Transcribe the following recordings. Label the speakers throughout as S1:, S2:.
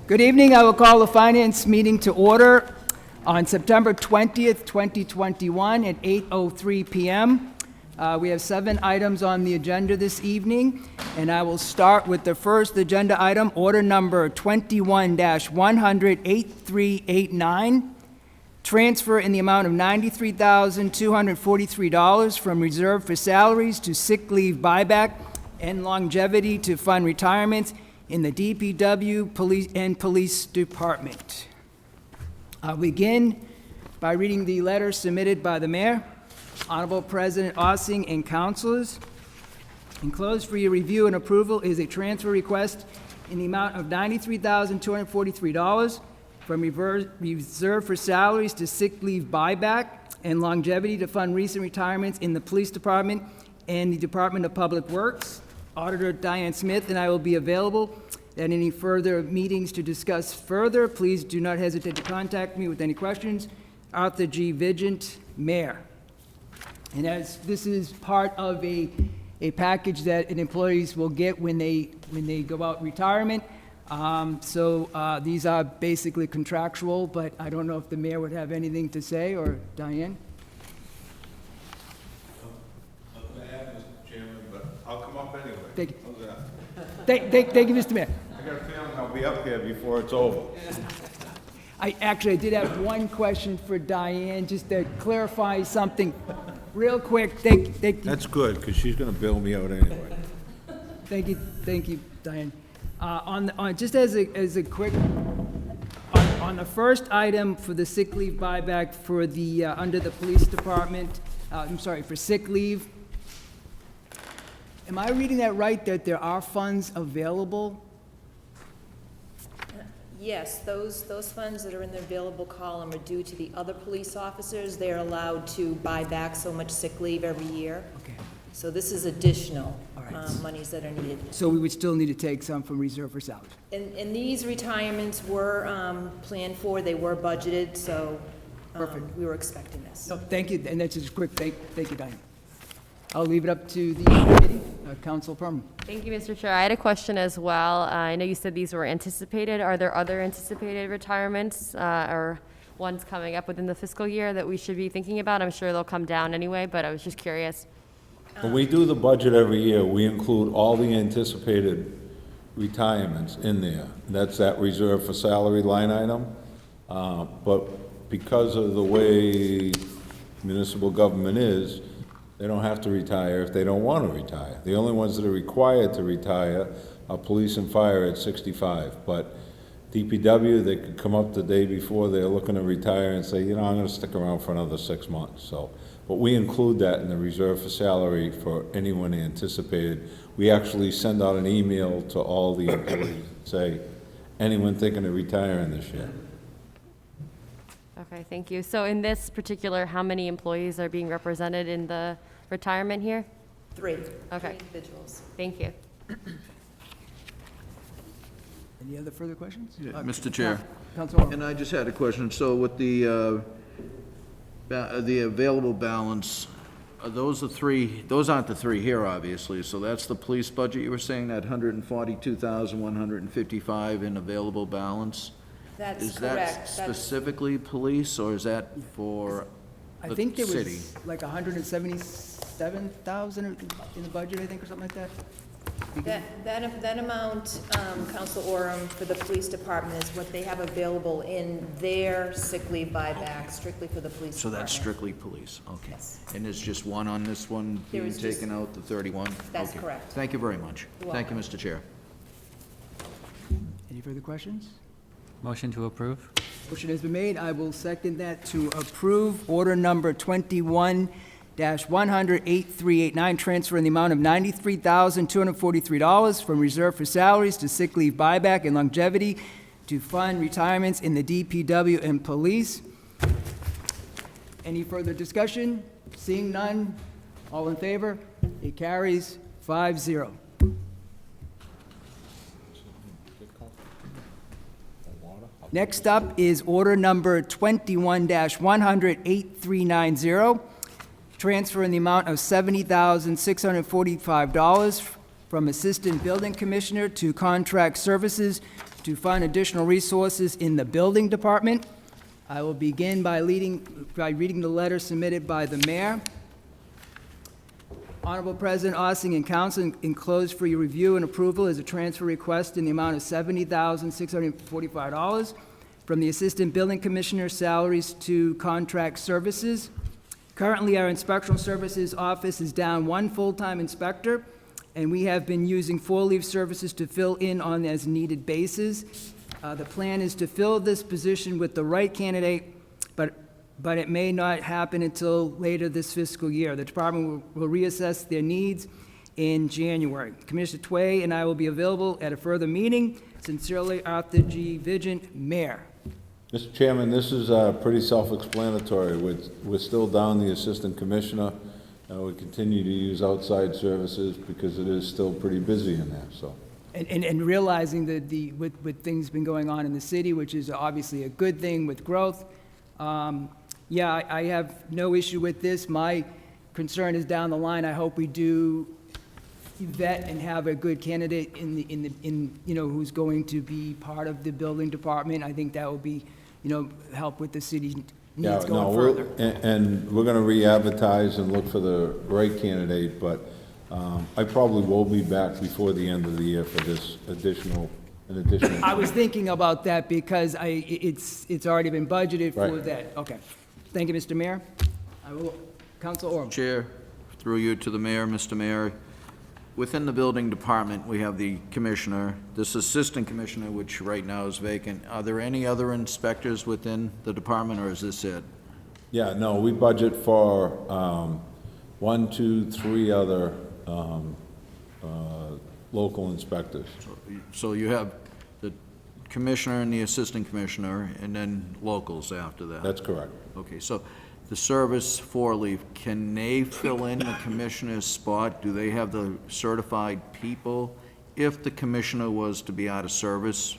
S1: Good evening. I will call the Finance meeting to order on September 20th, 2021 at 8:03 p.m. We have 7 items on the agenda this evening, and I will start with the first agenda item, order number 21-100-8389, transfer in the amount of $93,243 from reserve for salaries to sick leave buyback and longevity to fund retirements in the DPW police department. I'll begin by reading the letter submitted by the mayor, Honorable President Ossing, and councilors. Enclosed for your review and approval is a transfer request in the amount of $93,243 from reserve for salaries to sick leave buyback and longevity to fund recent retirements in the police department and the Department of Public Works. Auditor Diane Smith and I will be available at any further meetings to discuss further. Please do not hesitate to contact me with any questions. Arthur G. Vigent, Mayor. And as this is part of a package that employees will get when they go out retirement, these are basically contractual, but I don't know if the mayor would have anything to say, or Diane?
S2: Nothing to add, Mr. Chairman, but I'll come up anyway.
S1: Thank you.
S2: How's that?
S1: Thank you, Mr. Mayor.
S2: I got a feeling I'll be up here before it's over.
S1: I did have one question for Diane, just to clarify something real quick. Thank you.
S2: That's good, because she's gonna bail me out anyway.
S1: Thank you, Diane. Just as a quick, on the first item for the sick leave buyback for the, under the police department, for sick leave, am I reading that right, that there are funds available?
S3: Yes, those funds that are in the available column are due to the other police officers. They're allowed to buy back so much sick leave every year.
S1: Okay.
S3: So this is additional
S1: All right.
S3: monies that are needed.
S1: So we would still need to take some from reserve for salary?
S3: And these retirements were planned for, they were budgeted, so
S1: Perfect.
S3: we were expecting this.
S1: No, thank you, and that's just quick, thank you, Diane. I'll leave it up to the committee, Council Perman.
S4: Thank you, Mr. Chair. I had a question as well. I know you said these were anticipated. Are there other anticipated retirements or ones coming up within the fiscal year that we should be thinking about? I'm sure they'll come down anyway, but I was just curious.
S2: When we do the budget every year, we include all the anticipated retirements in there. That's that reserve for salary line item. But because of the way municipal government is, they don't have to retire if they don't want to retire. The only ones that are required to retire are police and fire at 65. But DPW, they could come up the day before they're looking to retire and say, you know, I'm going to stick around for another 6 months. So, but we include that in the reserve for salary for anyone anticipated. We actually send out an email to all the employees and say, anyone thinking of retiring this year?
S4: Okay, thank you. So in this particular, how many employees are being represented in the retirement here?
S3: 3.
S4: Okay.
S3: 3 individuals.
S4: Thank you.
S1: Any other further questions?
S5: Yeah, Mr. Chair,
S1: Councilor.
S5: and I just had a question. So with the available balance, are those the 3, those aren't the 3 here, obviously, so that's the police budget you were saying, that $142,155 in available balance?
S3: That's
S5: Is
S3: correct.
S5: that specifically police, or is that for
S1: I
S5: the
S1: think there
S5: city?
S1: was like 177,000 in the budget, I think, or something like that.
S3: That amount, Council Orem, for the police department is what they have available in their sick leave buyback, strictly for the police
S5: So
S3: department.
S5: that's strictly police, okay.
S3: Yes.
S5: And there's just one on this one
S3: There
S5: being
S3: is just-
S5: taken out, the 31?
S3: That's
S5: Okay.
S3: correct.
S5: Thank you very much.
S3: You're
S5: Thank you,
S3: welcome.
S5: Mr. Chair.
S1: Any further questions?
S6: Motion to approve?
S1: Motion has been made. I will second that to approve order number 21-100-8389, transfer in the amount of $93,243 from reserve for salaries to sick leave buyback and longevity to fund retirements in the DPW and police. Any further discussion? Seeing none, all in favor? It carries 5-0. Next up is order number 21-100-8390, transfer in the amount of $70,645 from Assistant Building Commissioner to Contract Services to fund additional resources in the building department. I will begin by reading the letter submitted by the mayor. Honorable President Ossing and Council, enclosed for your review and approval is a transfer request in the amount of $70,645 from the Assistant Building Commissioner salaries to contract services. Currently, our inspectional services office is down one full-time inspector, and we have been using 4-leave services to fill in on as needed basis. The plan is to fill this position with the right candidate, but it may not happen until later this fiscal year. The department will reassess their needs in January. Commissioner Tway and I will be available at a further meeting. Sincerely, Arthur G. Vigent, Mayor.
S2: Mr. Chairman, this is pretty self-explanatory. We're still down the Assistant Commissioner. We continue to use outside services because it is still pretty busy in there, so.
S1: And realizing that with things been going on in the city, which is obviously a good thing with growth, yeah, I have no issue with this. My concern is down the line. I hope we do vet and have a good candidate who's going to be part of the building department. I think that will be, help with the city's needs going further.
S2: And we're gonna re-advertise and look for the right candidate, but I probably will be back before the end of the year for this additional.
S1: I was thinking about that because it's already been budgeted for
S2: Right.
S1: that. Okay. Thank you, Mr. Mayor. Council Orem.
S5: Chair, through you to the mayor, Mr. Mayor. Within the building department, we have the commissioner, this assistant commissioner, which right now is vacant. Are there any other inspectors within the department, or is this it?
S2: Yeah, no, we budget for 1, 2, 3 other local inspectors.
S5: So you have the commissioner and the assistant commissioner, and then locals after that?
S2: That's correct.
S5: Okay, so the service 4-leave, can they fill in the commissioner's spot? Do they have the certified people if the commissioner was to be out of service?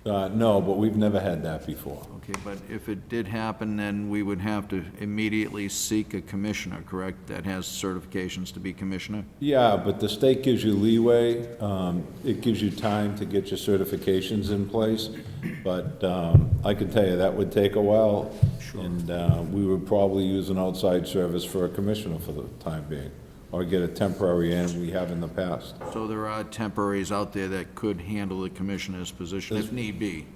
S2: No, but we've never had that before.
S5: Okay, but if it did happen, then we would have to immediately seek a commissioner, correct? That has certifications to be commissioner?
S2: Yeah, but the state gives you leeway. It gives you time to get your certifications in place. But I can tell you, that would take a while. Sure. And we would probably use an outside service for a commissioner for the time being, or get a temporary in, we have in the past.
S5: So there are temporaries out there that could handle the commissioner's position if need be?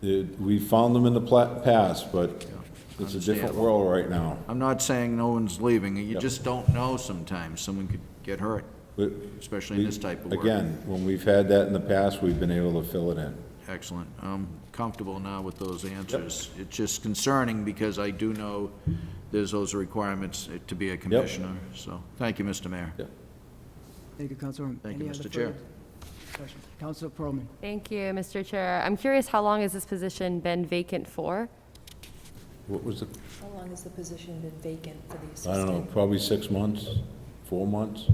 S2: We found them in the past, but it's a different world right now.
S5: I'm not saying no one's leaving, you just don't know sometimes. Someone could get hurt, especially in this type of work.
S2: Again, when we've had that in the past, we've been able to fill it in.
S5: Excellent. I'm comfortable now with those answers. It's just concerning because I do know there's those requirements to be a commissioner. So, thank you, Mr. Mayor.
S2: Yep.
S1: Thank you, Council Orem.
S5: Thank you,
S1: Any
S5: Mr.
S1: other
S5: Chair.
S1: further discussion? Council Perlman.
S4: Thank you, Mr. Chair. I'm curious, how long has this position been vacant for?
S2: What was it?
S3: How long has the position been vacant for the
S2: I
S3: assistant?
S2: don't know, probably 6 months, 4 months?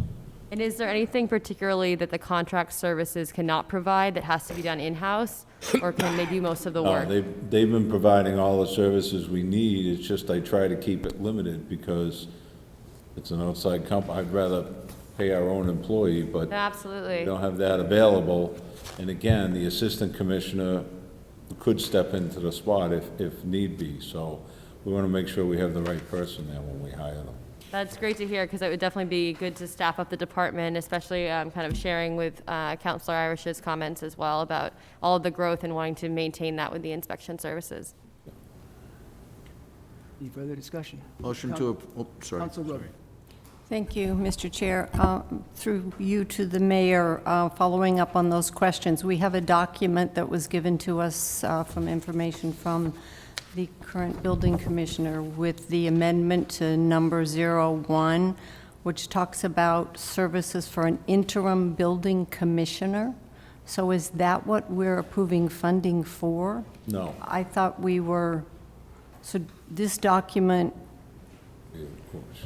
S4: And is there anything particularly that the contract services cannot provide that has to be done in-house? Or can they do most of the work?
S2: They've been providing all the services we need. It's just I try to keep it limited because it's an outside company. I'd rather pay our own employee, but
S4: Absolutely.
S2: we don't have that available. And again, the assistant commissioner could step into the spot if need be. So we want to make sure we have the right person there when we hire them.
S4: That's great to hear, because it would definitely be good to staff up the department, especially kind of sharing with Councilor Irish's comments as well about all of the growth and wanting to maintain that with the inspection services.
S1: Any further discussion?
S5: Motion to, sorry.
S1: Council Rowe.
S7: Thank you, Mr. Chair. Through you to the mayor, following up on those questions, we have a document that was given to us from information from the current building commissioner with the amendment to number 01, which talks about services for an interim building commissioner. So is that what we're approving funding for?
S2: No.
S7: I thought we were, so this document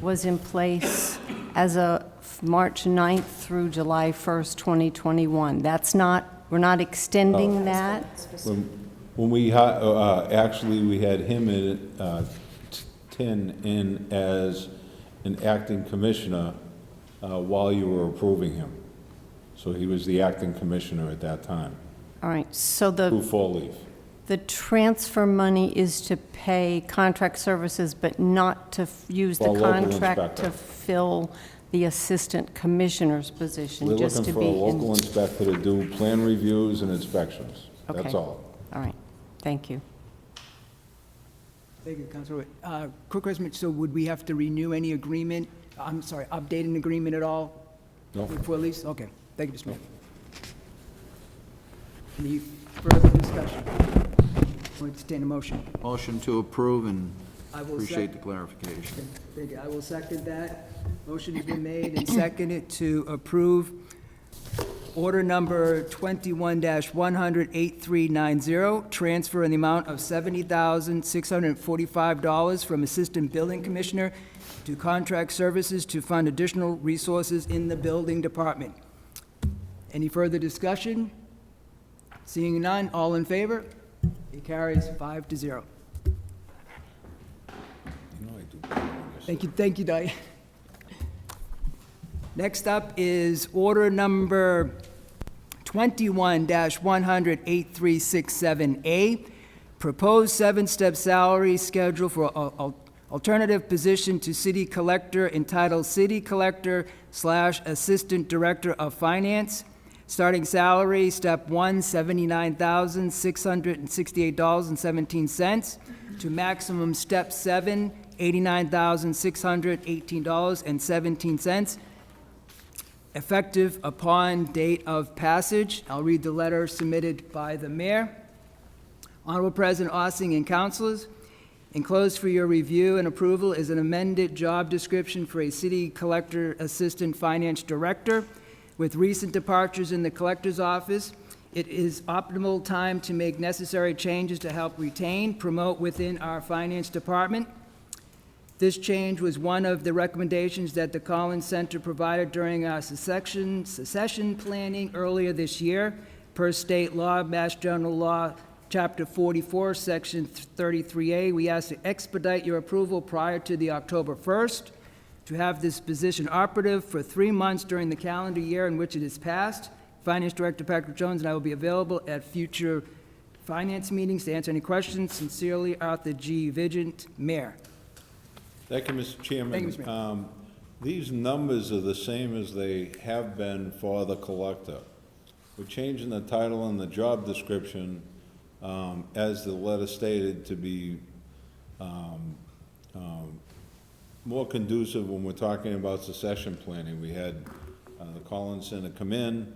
S7: was in place as of March 9th through July 1st, 2021. That's not, we're not extending that?
S2: When we, actually, we had him in, Tin in as an acting commissioner while you were approving him. So he was the acting commissioner at that time.
S7: All right, so
S2: through fall leave.
S7: the transfer money is to pay contract services, but not to use the
S2: For a local
S7: contract
S2: inspector.
S7: to fill the assistant commissioner's position,
S2: We're
S7: just
S2: looking
S7: to
S2: for a
S7: be in...
S2: local inspector to do plan reviews and inspections. That's
S7: Okay.
S2: all.
S7: All right, thank you.
S1: Thank you, Councilor. Quick question, so would we have to renew any agreement, I'm sorry, update an agreement at all?
S2: No.
S1: For at least, okay, thank you, Mr. Mayor. Any further discussion? I'll entertain a motion.
S5: Motion to approve and
S1: I will
S5: appreciate the clarification.
S1: Thank you. I will second that. Motion has been made and seconded to approve order number 21-100-8390, transfer in the amount of $70,645 from Assistant Building Commissioner to Contract Services to fund additional resources in the Building Department. Any further discussion? Seeing none, all in favor? It carries 5-0.
S2: You know I do better when you say
S1: Thank you, Diane. Next up is order number 21-100-8367A, proposed seven-step salary schedule for alternative position to city collector entitled City Collector/Assistant Director of Finance. Starting salary, step 1, $79,668.17, to maximum step 7, $89,618.17, effective upon date of passage. I'll read the letter submitted by the mayor. Honorable President Ossing and councilors, enclosed for your review and approval is an amended job description for a city collector assistant finance director. With recent departures in the collector's office, it is optimal time to make necessary changes to help retain, promote within our finance department. This change was one of the recommendations that the Collins Center provided during our succession planning earlier this year. Per state law, Mass General Law, Chapter 44, Section 33A, we ask to expedite your approval prior to the October 1st, to have this position operative for 3 months during the calendar year in which it is passed. Finance Director Patrick Jones and I will be available at future finance meetings to answer any questions. Sincerely, Arthur G. Vigent, Mayor.
S2: Thank you, Mr. Chairman.
S1: Thank you, Mr. Mayor.
S2: These numbers are the same as they have been for the collector. We're changing the title and the job description, as the letter stated, to be more conducive when we're talking about succession planning. We had the Collins Center come in,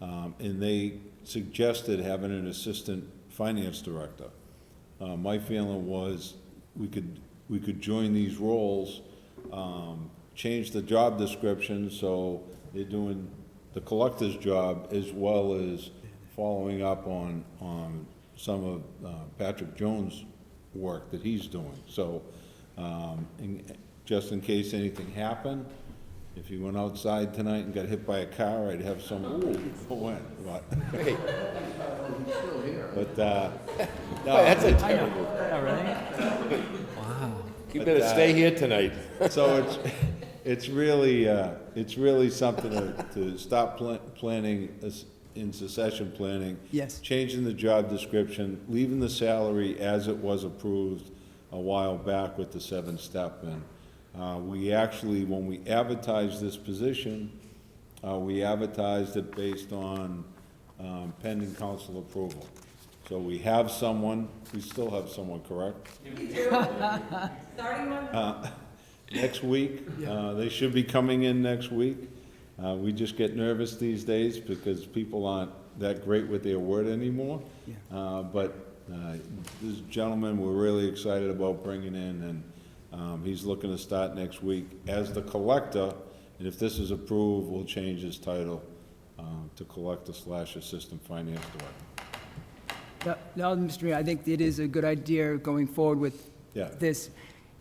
S2: and they suggested having an assistant finance director. My feeling was we could join these roles, change the job description so they're doing the collector's job as well as following up on some of Patrick Jones' work that he's doing. So, just in case anything happened, if he went outside tonight and got hit by a car, I'd have some, go in. But, no,
S8: That's a terrible. You better stay here tonight.
S2: so it's really something to stop planning in succession planning.
S1: Yes.
S2: Changing the job description, leaving the salary as it was approved a while back with the 7-step. And we actually, when we advertised this position, we advertised it based on pending council approval. So we have someone, we still have someone, correct? Next week, they should be coming in next week. We just get nervous these days because people aren't that great with their word anymore. But this gentleman, we're really excited about bringing in, and he's looking to start next week as the collector, and if this is approved, we'll change his title to collector/assistant finance director.
S1: No, Mr. Mayor, I think it is a good idea going forward with
S2: Yeah.
S1: this.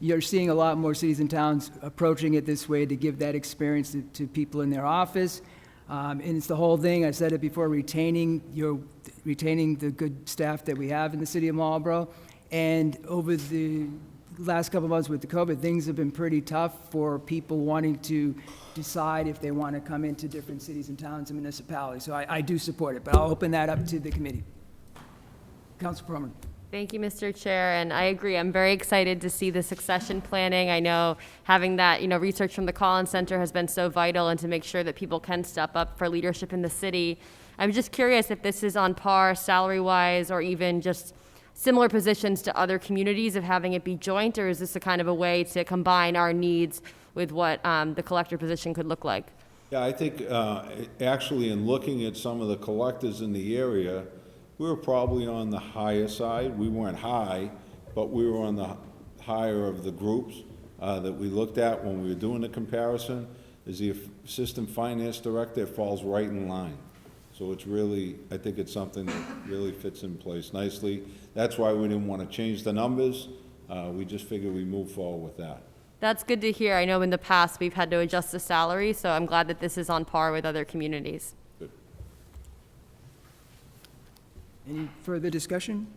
S1: You're seeing a lot more cities and towns approaching it this way to give that experience to people in their office. And it's the whole thing, I said it before, retaining the good staff that we have in the city of Marlborough. And over the last couple of months with the COVID, things have been pretty tough for people wanting to decide if they want to come into different cities and towns and municipalities. So I do support it, but I'll open that up to the committee. Council Perlman.
S4: Thank you, Mr. Chair, and I agree. I'm very excited to see the succession planning. I know having that, research from the Collins Center has been so vital, and to make sure that people can step up for leadership in the city. I'm just curious if this is on par salary-wise or even just similar positions to other communities of having it be joint, or is this a kind of a way to combine our needs with what the collector position could look like?
S2: Yeah, I think, actually, in looking at some of the collectors in the area, we were probably on the higher side. We weren't high, but we were on the higher of the groups that we looked at when we were doing the comparison. As the assistant finance director, it falls right in line. So it's really, I think it's something that really fits in place nicely. That's why we didn't want to change the numbers. We just figured we'd move forward with that.
S4: That's good to hear. I know in the past we've had to adjust the salary, so I'm glad that this is on par with other communities.
S2: Good.
S1: Any further discussion?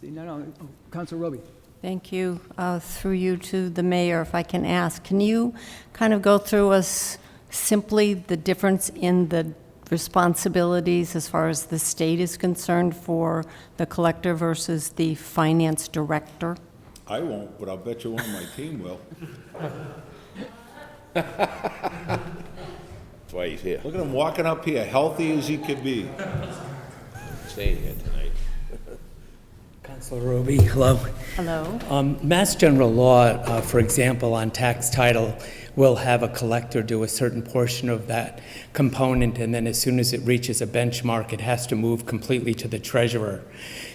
S1: See, no, Council Roby.
S7: Thank you. Through you to the mayor, if I can ask, can you kind of go through us simply the difference in the responsibilities as far as the state is concerned for the collector versus the finance director?
S2: I won't, but I'll bet you one of my team will.
S8: That's why he's here.
S2: Look at him walking up here, healthy as he could be.
S8: Staying here tonight.
S9: Councilor Roby, hello.
S7: Hello.
S9: Mass General Law, for example, on tax title, will have a collector do a certain portion of that component, and then as soon as it reaches a benchmark, it has to move completely to the treasurer.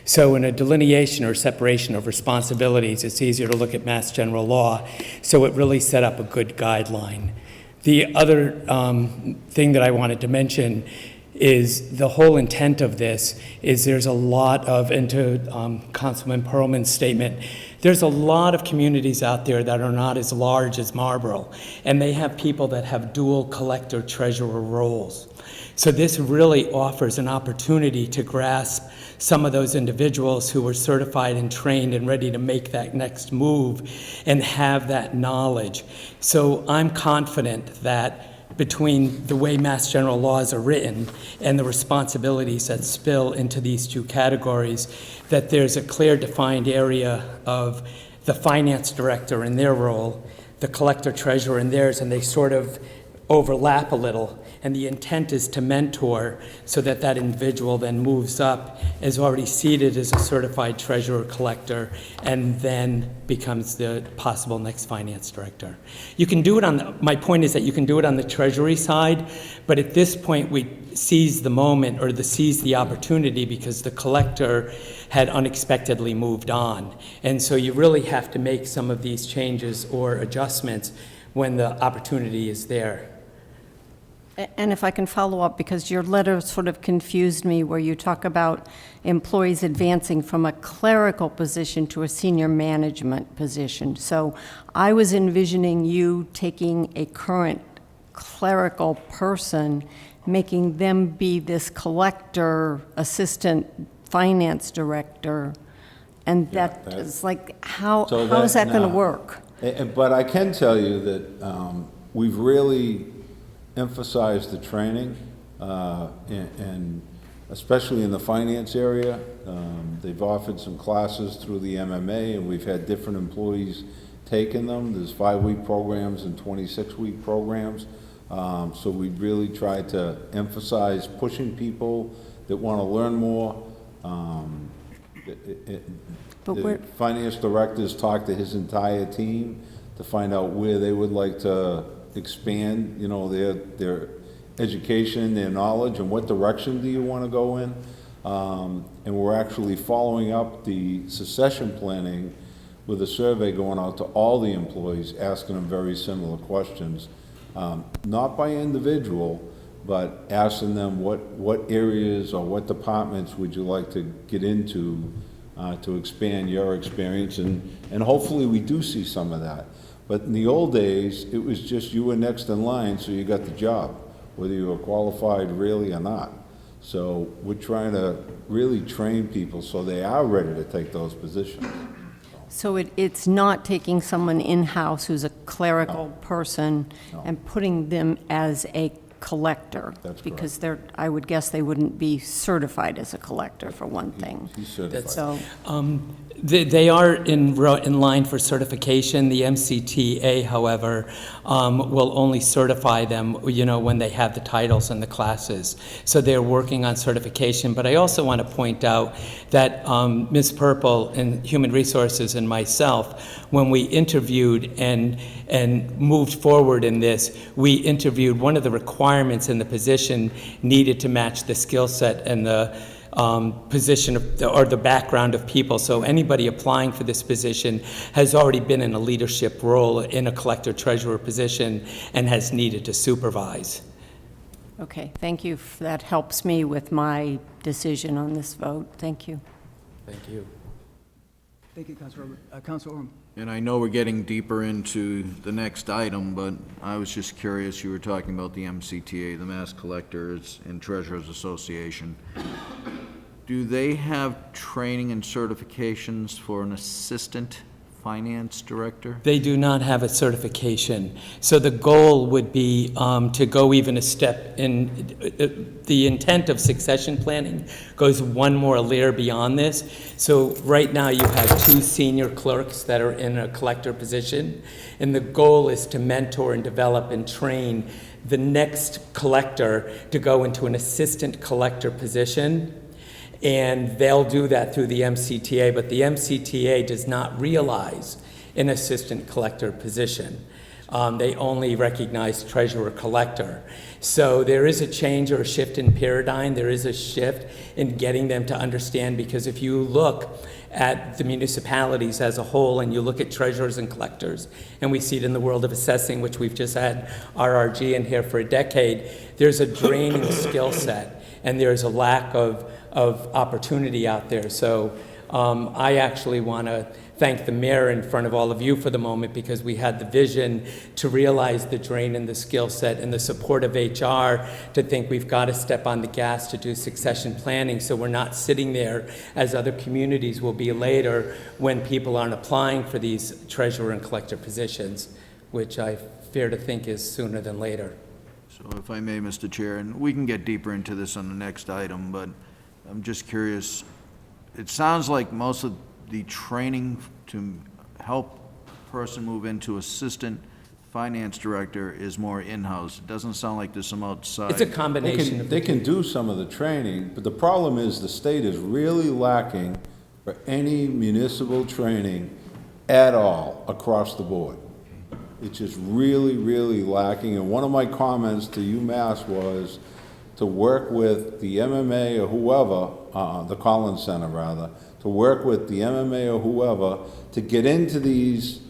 S9: So in a delineation or separation of responsibilities, it's easier to look at Mass General Law, so it really set up a good guideline. The other thing that I wanted to mention is the whole intent of this is there's a lot of, and to Councilman Perlman's statement, there's a lot of communities out there that are not as large as Marlborough, and they have people that have dual collector treasurer roles. So this really offers an opportunity to grasp some of those individuals who are certified and trained and ready to make that next move and have that knowledge. So I'm confident that between the way Mass General laws are written and the responsibilities that spill into these two categories, that there's a clear defined area of the finance director in their role, the collector treasurer in theirs, and they sort of overlap a little. And the intent is to mentor so that that individual then moves up, is already seated as a certified treasurer collector, and then becomes the possible next finance director. You can do it on, my point is that you can do it on the treasury side, but at this point we seize the moment or seize the opportunity because the collector had unexpectedly moved on. And so you really have to make some of these changes or adjustments when the opportunity is there.
S7: And if I can follow up, because your letter sort of confused me where you talk about employees advancing from a clerical position to a senior management position. So I was envisioning you taking a current clerical person, making them be this collector, assistant finance director, and that is like, how is that going to work?
S2: But I can tell you that we've really emphasized the training, and especially in the finance area. They've offered some classes through the MMA, and we've had different employees taking them. There's 5-week programs and 26-week programs. So we really try to emphasize pushing people that want to learn more. The finance directors talk to his entire team to find out where they would like to expand, you know, their education, their knowledge, and what direction do you want to go in. And we're actually following up the succession planning with a survey going out to all the employees, asking them very similar questions, not by individual, but asking them what areas or what departments would you like to get into to expand your experience, and hopefully we do see some of that. But in the old days, it was just you were next in line, so you got the job, whether you were qualified really or not. So we're trying to really train people so they are ready to take those positions.
S7: So it's not taking someone in-house who's a clerical person and putting them as a collector?
S2: That's
S7: Because I would guess they wouldn't be certified as a collector, for one thing.
S2: He's certified.
S7: So,
S9: They are in line for certification. The MCTA, however, will only certify them, when they have the titles and the classes. So they're working on certification. But I also want to point out that Ms. Purple and Human Resources and myself, when we interviewed and moved forward in this, we interviewed one of the requirements in the position needed to match the skill set and the position or the background of people. So anybody applying for this position has already been in a leadership role in a collector-treasurer position and has needed to supervise.
S7: okay, thank you. That helps me with my decision on this vote. Thank you.
S9: Thank you.
S1: Thank you, Councilor Orm.
S5: And I know we're getting deeper into the next item, but I was just curious, you were talking about the MCTA, the Mass Collectors and Treasurers Association. Do they have training and certifications for an assistant finance director?
S9: They do not have a certification. So the goal would be to go even a step in, the intent of succession planning goes one more layer beyond this. So right now you have 2 senior clerks that are in a collector position, and the goal is to mentor and develop and train the next collector to go into an assistant collector position. And they'll do that through the MCTA, but the MCTA does not realize an assistant collector position. They only recognize treasurer collector. So there is a change or a shift in paradigm. There is a shift in getting them to understand, because if you look at the municipalities as a whole and you look at treasurers and collectors, and we see it in the world of assessing, which we've just had RRG in here for a decade, there's a draining skill set and there's a lack of opportunity out there. So I actually want to thank the mayor in front of all of you for the moment, because we had the vision to realize the drain in the skill set and the support of HR to think we've got to step on the gas to do succession planning, so we're not sitting there as other communities will be later when people aren't applying for these treasurer and collector positions, which I fear to think is sooner than later.
S5: So if I may, Mr. Chair, and we can get deeper into this on the next item, but I'm just curious, it sounds like most of the training to help a person move into assistant finance director is more in-house. It doesn't sound like there's some outside.
S9: It's a combination of
S2: They can do some of the training, but the problem is the state is really lacking for any municipal training at all across the board. It's just really, really lacking. And one of my comments to UMass was to work with the MMA or whoever, the Collins Center rather, to work with the MMA or whoever to get into these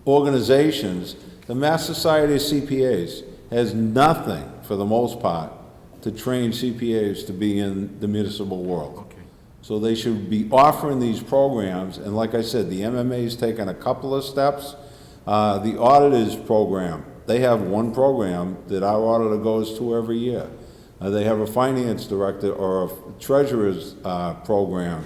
S2: organizations. The Mass Society of CPAs has nothing, for the most part, to train CPAs to be in the municipal world. Okay. So they should be offering these programs, and like I said, the MMA's taken a couple of steps. The auditors program, they have one program that our auditor goes to every year. They have a finance director or a treasurer's program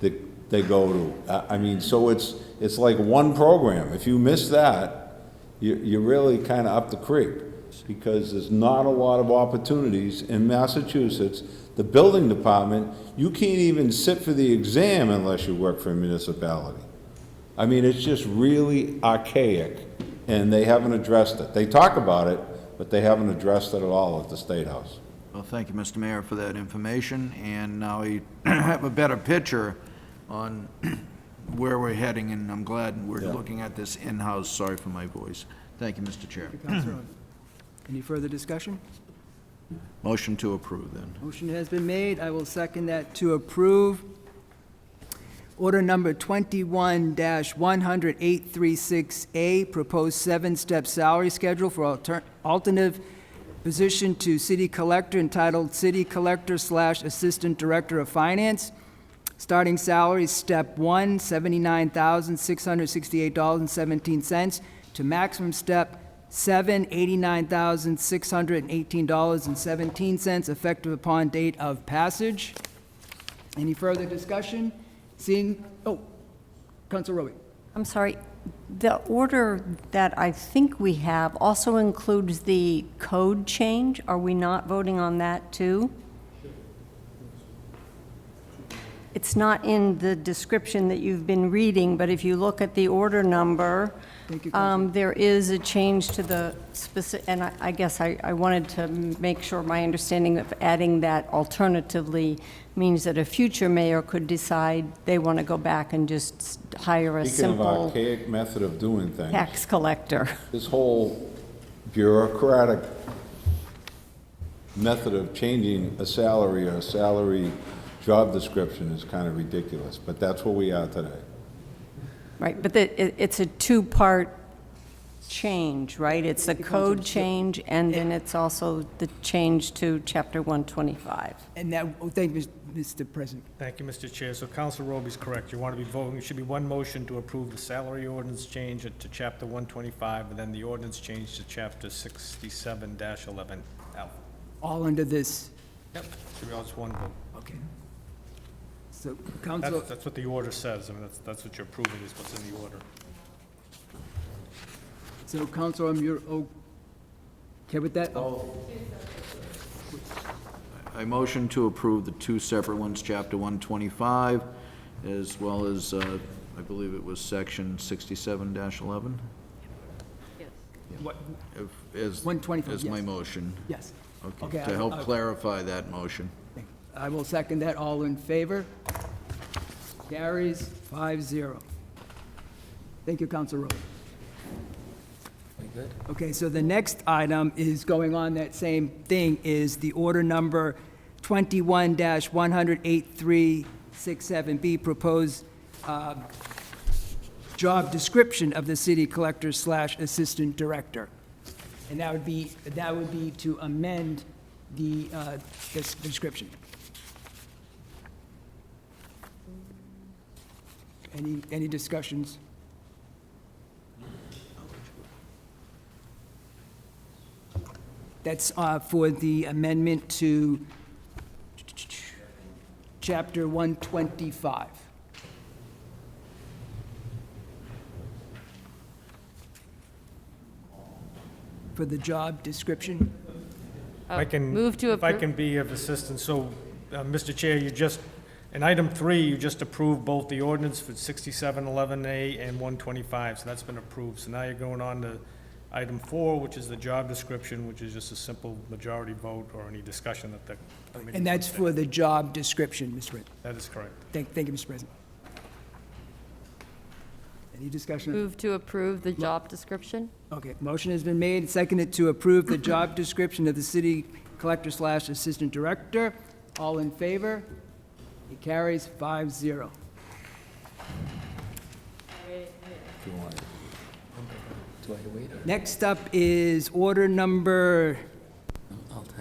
S2: that they go to. I mean, so it's like one program. If you miss that, you're really kind of up the creek, because there's not a lot of opportunities in Massachusetts. The building department, you can't even sit for the exam unless you work for a municipality. I mean, it's just really archaic, and they haven't addressed it. They talk about it, but they haven't addressed it at all at the State House.
S5: Well, thank you, Mr. Mayor, for that information, and now we have a better picture on where we're heading, and I'm glad we're looking at this in-house. Sorry for my voice. Thank you, Mr. Chair.
S1: Any further discussion?
S5: Motion to approve, then.
S1: Motion has been made. I will second that to approve. Order number 21-100-836A, proposed 7-step salary schedule for alternative position to city collector entitled City Collector / Assistant Director of Finance. Starting salary, step 1, $79,668.17 to maximum step 7, $89,618.17, effective upon date of passage. Any further discussion? Seeing, Council Roby.
S7: I'm sorry, the order that I think we have also includes the code change. Are we not voting on that too? It's not in the description that you've been reading, but if you look at the order number,
S1: Thank you, Council.
S7: there is a change to the specific, and I guess I wanted to make sure my understanding of adding that alternatively means that a future mayor could decide they want to go back and just hire a
S2: Speaking of
S7: simple
S2: archaic method of doing things,
S7: tax collector.
S2: this whole bureaucratic method of changing a salary or a salary job description is kind of ridiculous, but that's where we are today.
S7: Right, but it's a two-part change, right? It's the code change, and then it's also the change to Chapter 125.
S1: And that, thank you, Mr. President.
S10: Thank you, Mr. Chair. So Council Roby's correct. You want to be voting, it should be one motion to approve the salary ordinance change to Chapter 125, and then the ordinance change to Chapter 67-11L.
S1: All under this,
S10: Yep, should be all just one vote.
S1: okay. So, Council,
S10: That's what the order says. I mean, that's what you're approving is what's in the order.
S1: so Council, you're okay with that?
S5: I motion to approve the two separate ones, Chapter 125, as well as, I believe it was Section 67-11?
S1: What,
S5: As
S1: 125,
S5: As my
S1: yes.
S5: motion.
S1: yes.
S5: Okay,
S1: Okay,
S5: to
S1: I-
S5: help
S1: I-
S5: clarify that motion.
S1: I will second that. All in favor? Carries 5-0. Thank you, Council Rowe. Okay, so the next item is going on that same thing, is the order number 21-100-8367B, proposed job description of the city collector / assistant director. And that would be to amend the this description. Any discussions? That's for the amendment to Chapter 125. For the job description?
S10: I can,
S4: Move to
S10: if I
S4: approve.
S10: can be of assistance, so, Mr. Chair, you just, in item 3, you just approved both the ordinance for 6711A and 125, so that's been approved. So now you're going on to item 4, which is the job description, which is just a simple majority vote or any discussion that the committee.
S1: And that's for the job description, Mr. President.
S10: That is correct.
S1: Thank you, Mr. President. Any discussion?
S4: Move to approve the job description?
S1: Okay, motion has been made, and seconded to approve the job description of the city collector / assistant director. All in favor? It carries 5-0. Next up is order number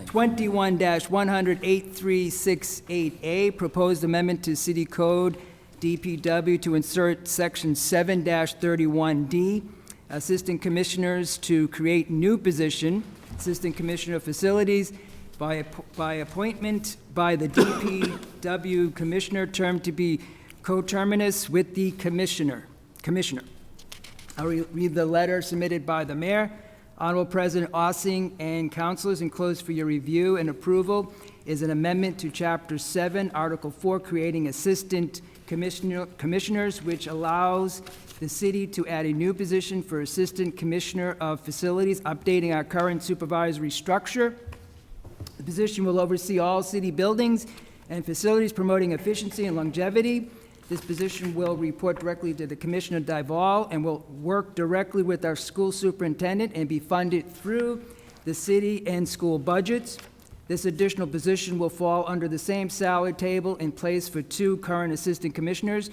S1: 21-100-8368A, proposed amendment to City Code DPW to insert Section 7-31D, Assistant Commissioners to create new position, Assistant Commissioner of Facilities, by appointment by the DPW Commissioner, term to be coterminous with the Commissioner. I'll read the letter submitted by the mayor. Honorable President Ossing and councilors, enclosed for your review and approval is an amendment to Chapter 7, Article 4, creating assistant commissioners, which allows the city to add a new position for Assistant Commissioner of Facilities, updating our current supervisory structure. The position will oversee all city buildings and facilities, promoting efficiency and longevity. This position will report directly to the Commissioner Dival and will work directly with our school superintendent and be funded through the city and school budgets. This additional position will fall under the same salary table in place for 2 current assistant commissioners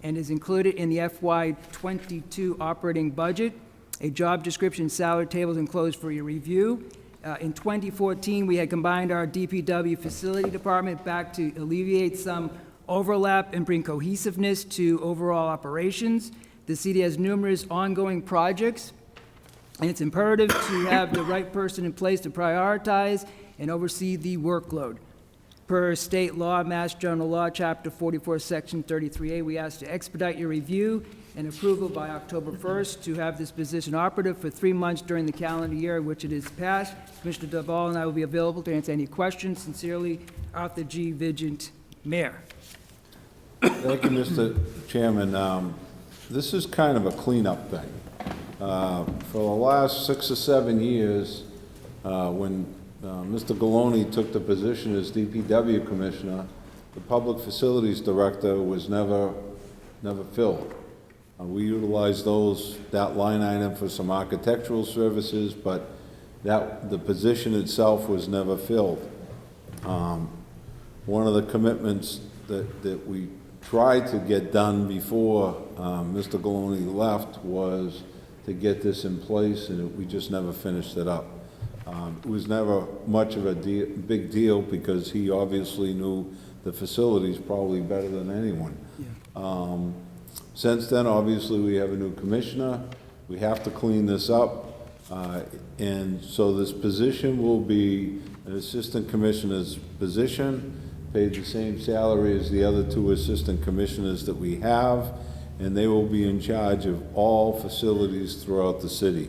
S1: and is included in the FY22 operating budget. A job description salary table is enclosed for your review. In 2014, we had combined our DPW facility department back to alleviate some overlap and bring cohesiveness to overall operations. The city has numerous ongoing projects, and it's imperative to have the right person in place to prioritize and oversee the workload. Per state law, Mass General Law, Chapter 44, Section 33A, we ask to expedite your review and approval by October 1st to have this position operative for 3 months during the calendar year in which it is passed. Commissioner Duval and I will be available to answer any questions. Sincerely, Arthur G. Vigent, Mayor.
S2: Thank you, Mr. Chairman. This is kind of a cleanup thing. For the last 6 or 7 years, when Mr. Galoni took the position as DPW Commissioner, the Public Facilities Director was never filled. We utilized that line item for some architectural services, but the position itself was never filled. One of the commitments that we tried to get done before Mr. Galoni left was to get this in place, and we just never finished it up. It was never much of a big deal because he obviously knew the facilities probably better than anyone. Yeah. Since then, obviously, we have a new commissioner. We have to clean this up. And so this position will be an assistant commissioner's position, paid the same salary as the other 2 assistant commissioners that we have, and they will be in charge of all facilities throughout the city,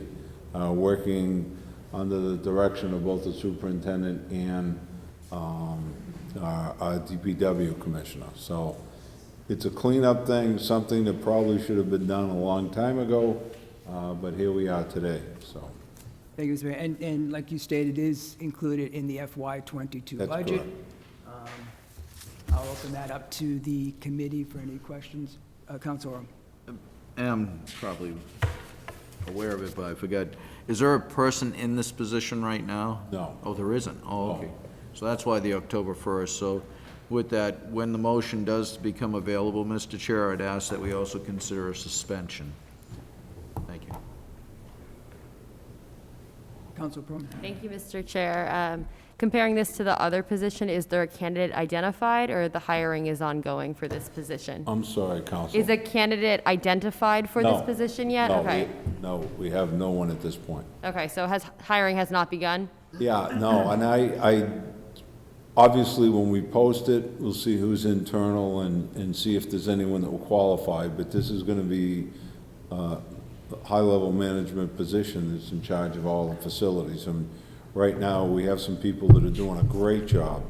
S2: working under the direction of both the superintendent and our DPW commissioner. So it's a cleanup thing, something that probably should have been done a long time ago, but here we are today, so.
S1: Thank you, Mr. Mayor. And like you stated, it is included in the FY22
S2: That's
S1: budget.
S2: correct.
S1: I'll open that up to the committee for any questions. Council Orem.
S5: I'm probably aware of it, but I forgot. Is there a person in this position right now?
S2: No.
S5: Oh, there isn't? Oh, okay.
S2: No.
S5: So that's why the October 1st. So with that, when the motion does become available, Mr. Chair, I'd ask that we also consider a suspension. Thank you.
S1: Council Pro.
S4: Thank you, Mr. Chair. Comparing this to the other position, is there a candidate identified, or the hiring is ongoing for this position?
S2: I'm sorry, Counsel.
S4: Is a candidate identified for this
S2: No.
S4: position yet?
S2: No,
S4: Okay.
S2: we have no one at this point.
S4: Okay, so hiring has not begun?
S2: Yeah, no, and I obviously, when we post it, we'll see who's internal and see if there's anyone that will qualify, but this is gonna be a high-level management position that's in charge of all the facilities. And right now, we have some people that are doing a great job,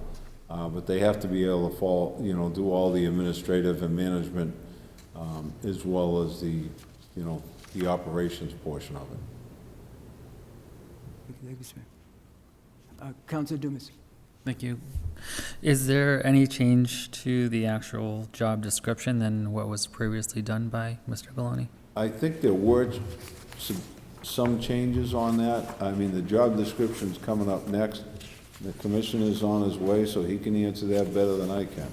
S2: but they have to be able to do all the administrative and management, as well as the operations portion of it.
S1: Thank you, sir. Council Dumas.
S6: Thank you. Is there any change to the actual job description than what was previously done by Mr. Galoni?
S2: I think there were some changes on that. I mean, the job description's coming up next. The commissioner's on his way, so he can answer that better than I can.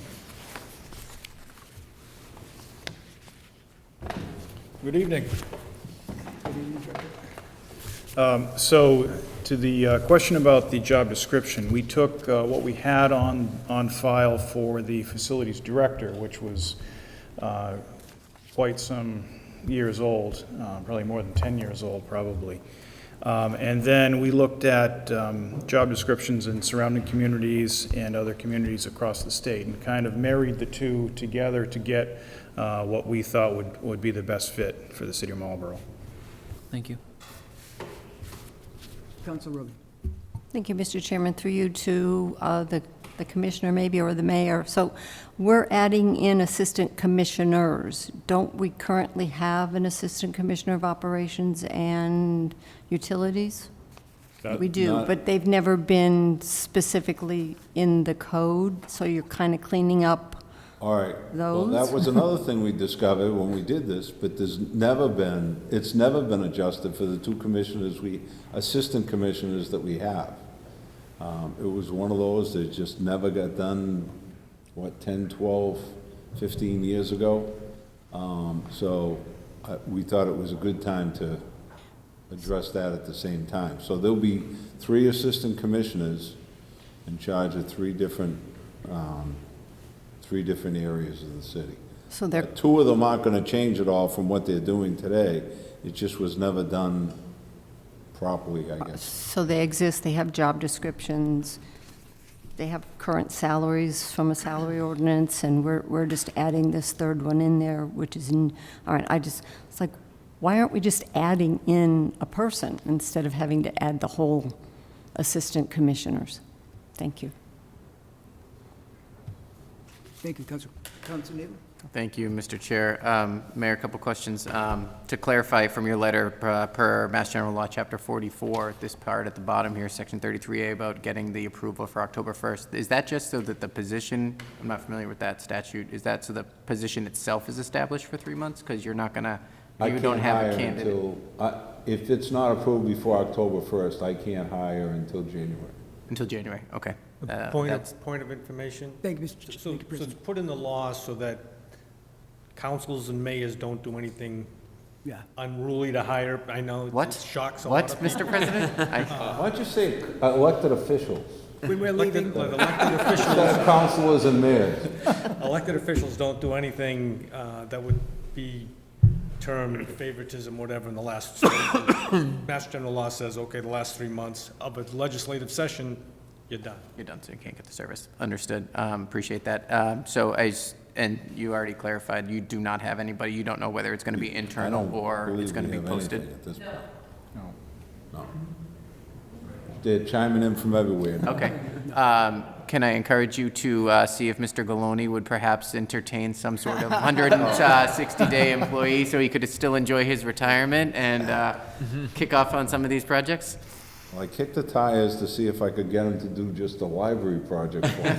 S10: Good evening. So to the question about the job description, we took what we had on file for the facilities director, which was quite some years old, probably more than 10 years old, probably. And then we looked at job descriptions in surrounding communities and other communities across the state and kind of married the two together to get what we thought would be the best fit for the city of Marlborough.
S6: Thank you.
S1: Council Rubin.
S7: Thank you, Mr. Chairman. Through you to the commissioner maybe, or the mayor. So we're adding in assistant commissioners. Don't we currently have an assistant commissioner of operations and utilities? We do, but they've never been specifically in the code, so you're kind of cleaning up
S2: All right. Well,
S7: those?
S2: that was another thing we discovered when we did this, but it's never been adjusted for the two assistant commissioners that we have. It was one of those that just never got done, 10, 12, 15 years ago. So we thought it was a good time to address that at the same time. So there'll be 3 assistant commissioners in charge of 3 different areas of the city.
S7: So they're
S2: 2 of them aren't going to change at all from what they're doing today. It just was never done properly, I guess.
S7: So they exist, they have job descriptions. they have current salaries from a salary ordinance, and we're just adding this third one in there, which is in, all right, it's like, why aren't we just adding in a person instead of having to add the whole assistant commissioners? Thank you.
S1: Thank you, Council Newton.
S11: Thank you, Mr. Chair. Mayor, a couple questions. To clarify from your letter per Mass General Law, Chapter 44, this part at the bottom here, Section 33A, about getting the approval for October 1st, is that just so that the position, I'm not familiar with that statute, is that so the position itself is established for 3 months? Because you're not going to, you don't have a candidate.
S2: If it's not approved before October 1st, I can't hire until January.
S11: Until January, okay.
S10: Point of information.
S1: Thank you, Mr.
S10: So
S1: Thank you,
S10: it's
S1: President.
S10: put in the law so that councils and mayors don't do anything
S1: Yeah.
S10: unruly to hire. I know
S11: What?
S10: it shocks a lot
S11: What,
S10: of people.
S11: Mr. President?
S2: Why don't you say elected officials,
S1: When we're leaving,
S10: Elected officials,
S2: instead of councilors and mayors?
S10: elected officials don't do anything that would be termed favoritism, whatever, in the last, Mass General Law says, okay, the last 3 months of a legislative session, you're done.
S11: You're done, so you can't get the service. Understood. Appreciate that. And you already clarified, you do not have anybody, you don't know whether it's going to be
S2: I
S11: internal
S2: don't
S11: or
S2: believe
S11: it's going to
S2: we
S11: be
S2: have
S11: posted?
S2: anything at this point. No. They're chiming in from everywhere now.
S11: Okay. Can I encourage you to see if Mr. Galoni would perhaps entertain some sort of 160-day employee so he could still enjoy his retirement and kick off on some of these projects?
S2: Well, I kicked the tires to see if I could get him to do just a library project for me.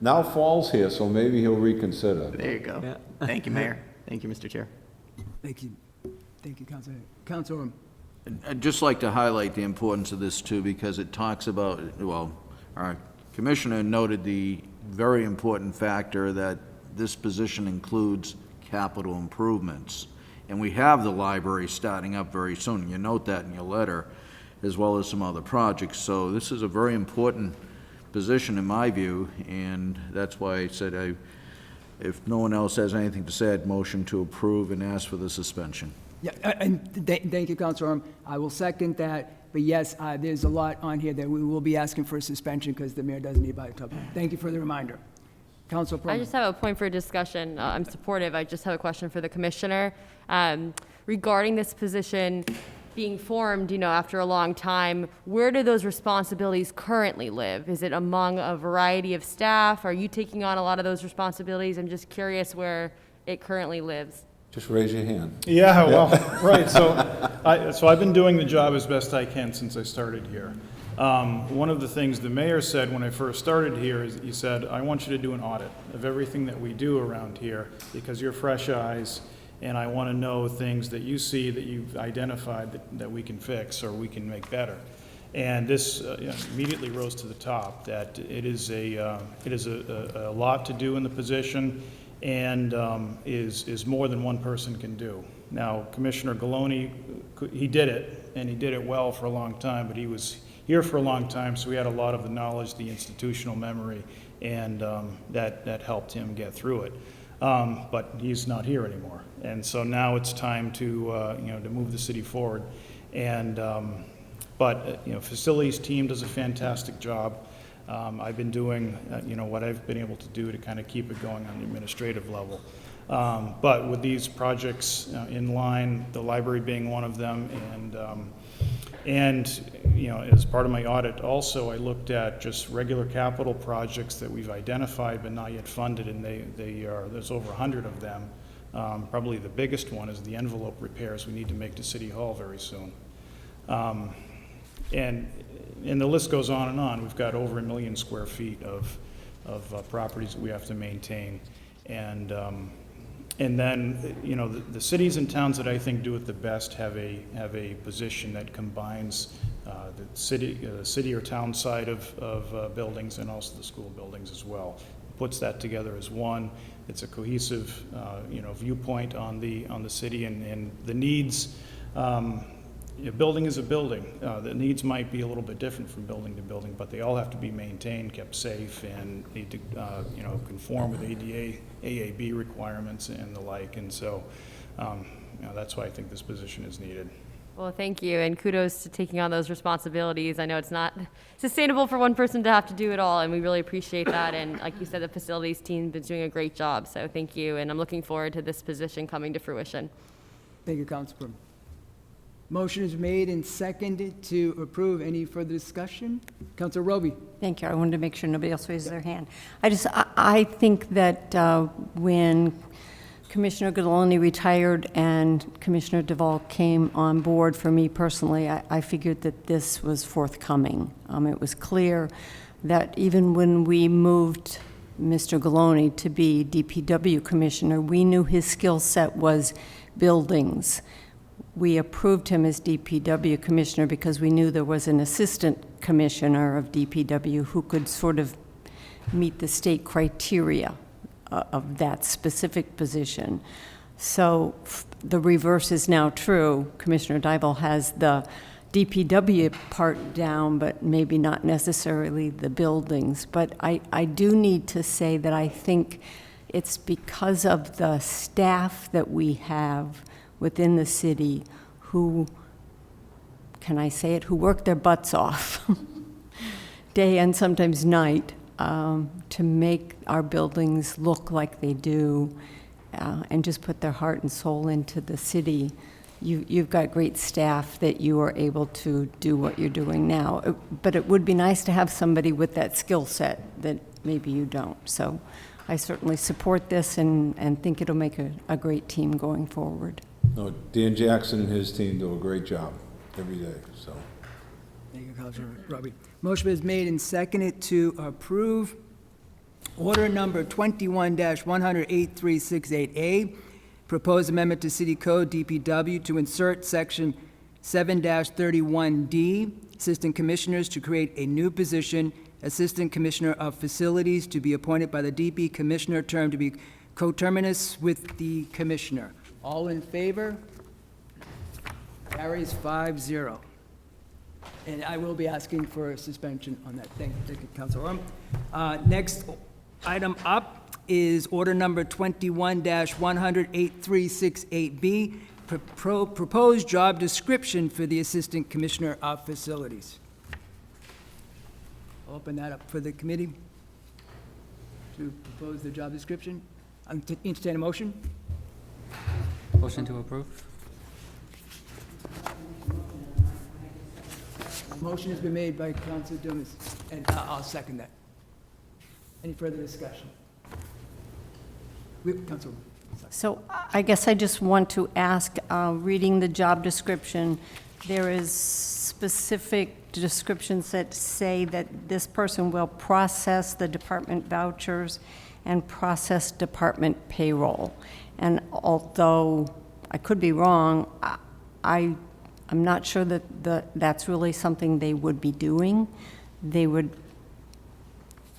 S2: Now fall's here, so maybe he'll reconsider.
S11: There you go. Thank you, Mayor. Thank you, Mr. Chair.
S1: thank you. Thank you, Councilor.
S5: I'd just like to highlight the importance of this too, because it talks about, well, our commissioner noted the very important factor that this position includes capital improvements. And we have the library starting up very soon. You note that in your letter, as well as some other projects. So this is a very important position in my view, and that's why I said if no one else has anything to say, I'd motion to approve and ask for the suspension.
S1: Yeah, and thank you, Councilor. I will second that. But yes, there's a lot on here that we will be asking for a suspension because the mayor doesn't need by the top. Thank you for the reminder. Council
S4: I just have a point for discussion. I'm supportive. I just have a question for the commissioner. Regarding this position being formed, after a long time, where do those responsibilities currently live? Is it among a variety of staff? Are you taking on a lot of those responsibilities? I'm just curious where it currently lives.
S2: Just raise your hand.
S12: Yeah, well, right, so I've been doing the job as best I can since I started here. One of the things the mayor said when I first started here is, he said, I want you to do an audit of everything that we do around here because you're fresh eyes, and I want to know things that you see that you've identified that we can fix or we can make better. And this immediately rose to the top, that it is a lot to do in the position, and is more than one person can do. Now, Commissioner Galoni, he did it, and he did it well for a long time, but he was here for a long time, so he had a lot of the knowledge, the institutional memory, and that helped him get through it. But he's not here anymore, and so now it's time to to move the city forward. And facilities team does a fantastic job. I've been doing what I've been able to do to kind of keep it going on the administrative level. But with these projects in line, the library being one of them, and as part of my audit also, I looked at just regular capital projects that we've identified but not yet funded, and there's over 100 of them. Probably the biggest one is the envelope repairs we need to make to City Hall very soon. And the list goes on and on. We've got over 1 million square feet of properties that we have to maintain. And then, the cities and towns that I think do it the best have a position that combines the city or town side of buildings and also the school buildings as well. Puts that together as one. It's a cohesive, viewpoint on the city and the needs. A building is a building. The needs might be a little bit different from building to building, but they all have to be maintained, kept safe, and need to, conform with ADA, AAB requirements and the like. And so, that's why I think this position is needed.
S4: Well, thank you, and kudos to taking on those responsibilities. I know it's not sustainable for one person to have to do it all, and we really appreciate that. And like you said, the facilities team is doing a great job, so thank you. And I'm looking forward to this position coming to fruition.
S1: Thank you, Councilor. Motion is made and seconded to approve. Any further discussion? Councilor Roby?
S7: Thank you. I wanted to make sure nobody else raised their hand. I think that when Commissioner Galoni retired and Commissioner Duvall came on board, for me personally, I figured that this was forthcoming. It was clear that even when we moved Mr. Galoni to be DPW Commissioner, we knew his skill set was buildings. We approved him as DPW Commissioner because we knew there was an Assistant Commissioner of DPW who could sort of meet the state criteria of that specific position. So the reverse is now true. Commissioner Dybel has the DPW part down, but maybe not necessarily the buildings. But I do need to say that I think it's because of the staff that we have within the city who, can I say it, who work their butts off day and sometimes night to make our buildings look like they do and just put their heart and soul into the city. You've got great staff that you are able to do what you're doing now. But it would be nice to have somebody with that skill set that maybe you don't. So I certainly support this and think it'll make a great team going forward.
S2: No, Dan Jackson and his team do a great job every day, so.
S1: Thank you, Councilor Roby. Motion is made and seconded to approve order number 21-100-8368A, proposed amendment to City Code DPW to insert section 7-31D, Assistant Commissioners, to create a new position, Assistant Commissioner of Facilities, to be appointed by the DP Commissioner, term to be coterminous with the Commissioner. All in favor? Carries 5-0. And I will be asking for a suspension on that. Thank you, Councilor Orm. Next item up is order number 21-100-8368B, proposed job description for the Assistant Commissioner of Facilities. I'll open that up for the committee to propose the job description. Entertain a motion.
S6: Motion to approve?
S1: Motion has been made by Councilor Dumas, and I'll second that. Any further discussion? Councilor.
S7: So I guess I just want to ask, reading the job description, there is specific descriptions that say that this person will process the department vouchers and process department payroll. And although I could be wrong, I'm not sure that that's really something they would be doing. They would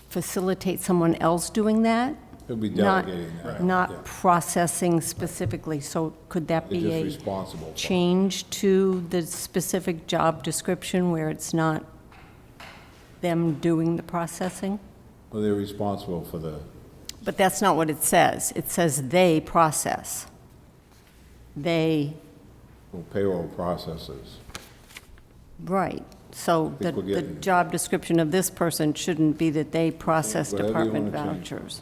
S7: facilitate someone else doing that.
S2: He'll be delegating that.
S7: Not processing specifically. So could that
S2: They're
S7: be
S2: just
S7: a
S2: responsible for it.
S7: change to the specific job description where it's not them doing the processing?
S2: Well, they're responsible for the,
S7: But that's not what it says. It says they process. They,
S2: payroll processes.
S7: right. So
S2: think we're
S7: the
S2: getting-
S7: job description of this person shouldn't be that they process
S2: Whatever you
S7: department
S2: wanna change.
S7: vouchers.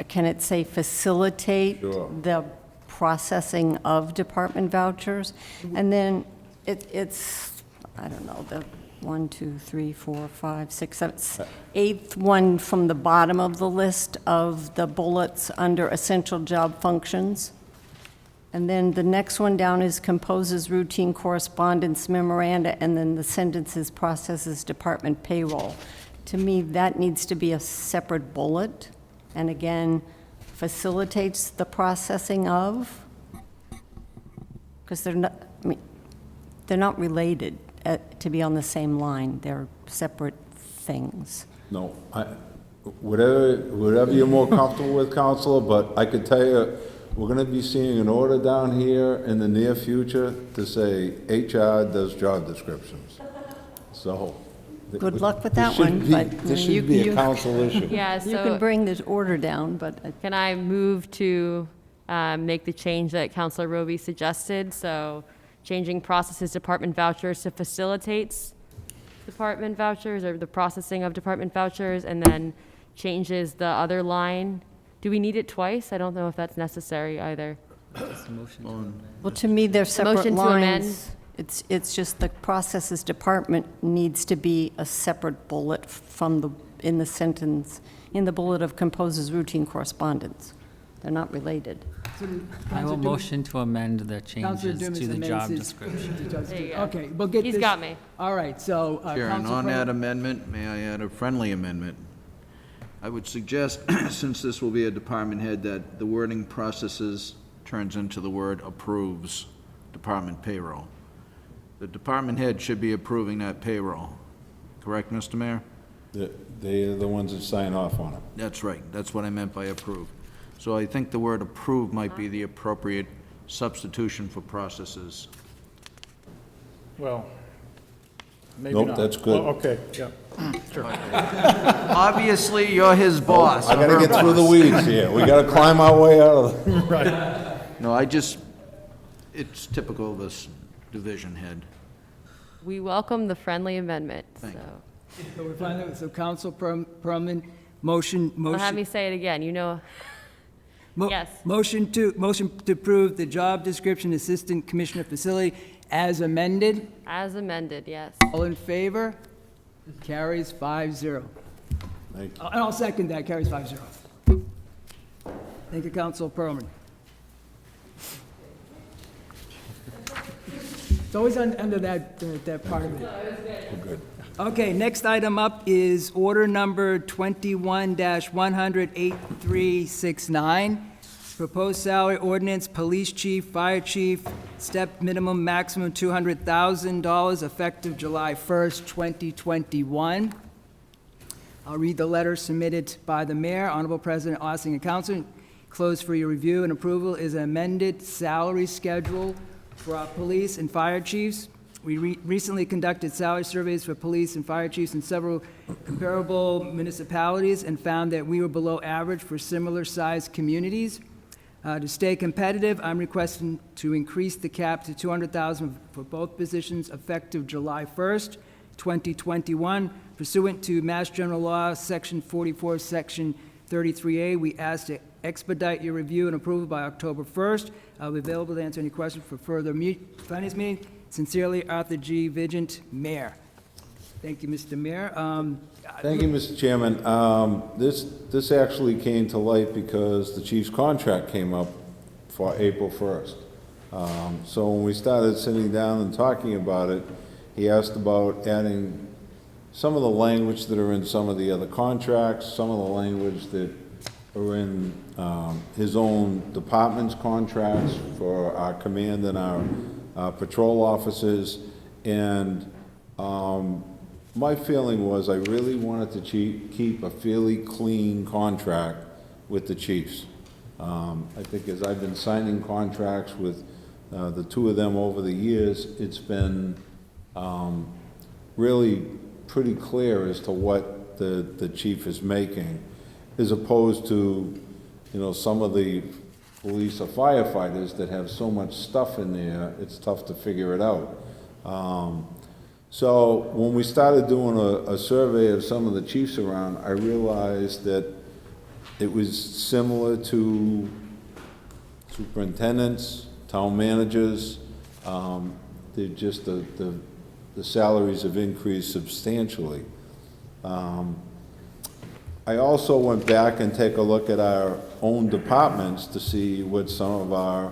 S7: Can it say facilitate
S2: Sure.
S7: the processing of department vouchers? And then it's, I don't know, the 1, 2, 3, 4, 5, 6, 7, eighth one from the bottom of the list of the bullets under essential job functions. And then the next one down is composes routine correspondence memoranda, and then the sentence is processes department payroll. To me, that needs to be a separate bullet, and again, facilitates the processing of, because they're not, I mean, they're not related to be on the same line. They're separate things.
S2: No, whatever you're more comfortable with, Counselor, but I could tell you, we're gonna be seeing an order down here in the near future to say HR does job descriptions. So.
S7: Good luck with
S2: this
S7: that one,
S2: shouldn't be-
S7: but
S2: This
S7: you-
S2: should be a
S7: you-
S2: council issue.
S4: Yeah,
S7: You can
S4: so
S7: bring this order down, but
S4: can I move to make the change that Councilor Roby suggested? So changing processes department vouchers to facilitates department vouchers or the processing of department vouchers, and then changes the other line. Do we need it twice? I don't know if that's necessary either.
S7: Well, to me, they're separate
S4: Motion to amend.
S7: lines. It's just the processes department needs to be a separate bullet from the, in the sentence, in the bullet of composes routine correspondence. They're not related.
S6: I will motion to amend the
S1: Counselor
S6: changes
S1: Dumas
S6: to the
S1: amends
S6: job
S1: his-
S6: description.
S4: There you go.
S1: Okay, we'll get this.
S4: He's got me.
S1: All right, so,
S5: Chair, and
S1: Counselor
S5: on
S1: Crum-
S5: that amendment, may I add a friendly amendment? I would suggest, since this will be a department head, that the wording processes turns into the word approves department payroll. The department head should be approving that payroll. Correct, Mr. Mayor?
S2: They are the ones that sign off on it.
S5: That's right. That's what I meant by approve. So I think the word approve might be the appropriate substitution for processes.
S12: Well, maybe
S2: Nope,
S12: not.
S2: that's good.
S12: Oh, okay, yeah, sure.
S5: Obviously, you're his boss.
S2: I gotta get through the weeds here. We gotta climb our way out of it.
S5: No, it's typical of this division head.
S4: We welcome the friendly amendment,
S5: Thank you.
S4: so.
S1: So we're finding, so Counsel Perlman, motion.
S4: Don't have me say it again, you know. Yes.
S1: Motion to approve the job description, Assistant Commissioner Facility, as amended.
S4: As amended, yes.
S1: All in favor? Carries 5-0.
S2: Thank you.
S1: And I'll second that, carries 5-0. Thank you, Counsel Perlman. It's always under that part of it.
S2: We're good.
S1: Okay, next item up is order number 21-100-8369. Proposed salary ordinance, police chief, fire chief, step minimum maximum $200,000 effective July 1st, 2021. I'll read the letter submitted by the mayor, Honorable President Ossing and Council. Closed for your review and approval is an amended salary schedule for our police and fire chiefs. We recently conducted salary surveys for police and fire chiefs in several comparable municipalities and found that we were below average for similar-sized communities. To stay competitive, I'm requesting to increase the cap to $200,000 for both positions effective July 1st, 2021. Pursuant to Mass General Law, Section 44, Section 33A, we ask to expedite your review and approval by October 1st. I'll be available to answer any questions for further finance meeting. Sincerely, Arthur G. Vigent, Mayor. Thank you, Mr. Mayor.
S2: Thank you, Mr. Chairman. This actually came to light because the chief's contract came up for April 1st. So when we started sitting down and talking about it, he asked about adding some of the language that are in some of the other contracts, some of the language that are in his own department's contracts for our command and our patrol officers. And my feeling was I really wanted to keep a fairly clean contract with the chiefs. I think as I've been signing contracts with the two of them over the years, it's been really pretty clear as to what the chief is making, as opposed to, you know, some of the police or firefighters that have so much stuff in there, it's tough to figure it out. So when we started doing a survey of some of the chiefs around, I realized that it was similar to superintendents, town managers. They're just the salaries have increased substantially. I also went back and take a look at our own departments to see what some of our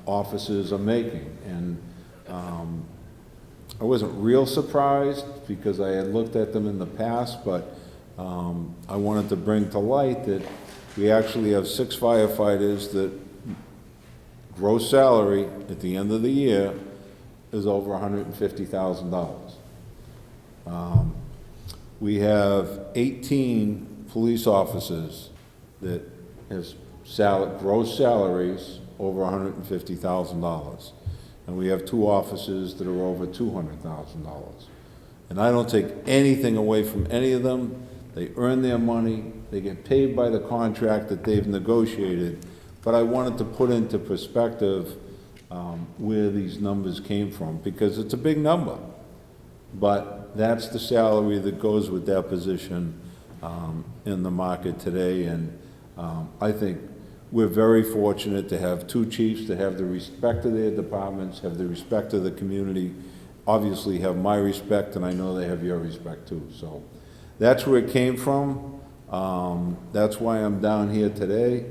S2: officers are making. And I wasn't real surprised because I had looked at them in the past, but I wanted to bring to light that we actually have 6 firefighters that gross salary at the end of the year is over $150,000. We have 18 police officers that has gross salaries over $150,000. And we have 2 officers that are over $200,000. And I don't take anything away from any of them. They earn their money, they get paid by the contract that they've negotiated. But I wanted to put into perspective where these numbers came from, because it's a big number. But that's the salary that goes with that position in the market today, and I think we're very fortunate to have two chiefs that have the respect of their departments, have the respect of the community, obviously have my respect, and I know they have your respect too. So that's where it came from. That's why I'm down here today,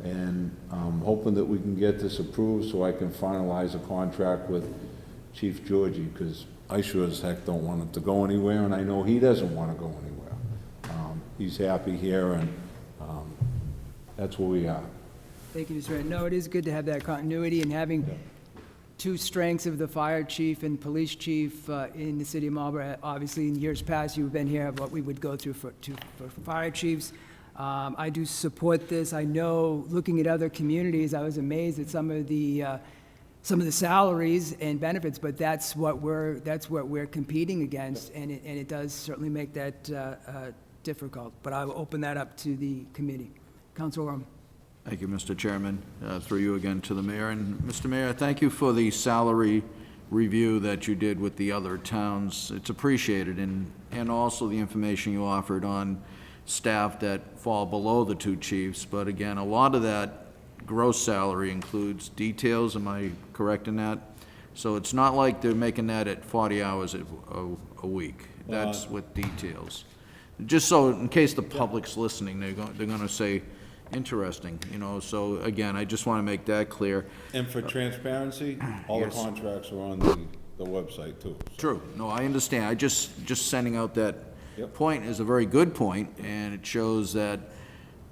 S2: and I'm hoping that we can get this approved so I can finalize a contract with Chief Georgie, because I sure as heck don't want him to go anywhere, and I know he doesn't want to go anywhere. He's happy here, and that's where we are.
S1: Thank you, Mr. Red. No, it is good to have that continuity, and having two strengths of the fire chief and police chief in the city of Marlborough. Obviously, in years past, you've been here, what we would go through for fire chiefs. I do support this. I know, looking at other communities, I was amazed at some of the salaries and benefits, but that's what we're competing against, and it does certainly make that difficult. But I will open that up to the committee. Councilor Orm.
S5: Thank you, Mr. Chairman. Through you again to the mayor. And Mr. Mayor, thank you for the salary review that you did with the other towns. It's appreciated, and also the information you offered on staff that fall below the two chiefs. But again, a lot of that gross salary includes details. Am I correct in that? So it's not like they're making that at 40 hours a week. That's with details. Just so, in case the public's listening, they're going to say, interesting, you know. So again, I just want to make that clear.
S2: And for transparency, all the contracts are on the website too. So.
S5: True. No, I understand. I just sending out that
S2: Yep.
S5: point is a very good point, and it shows that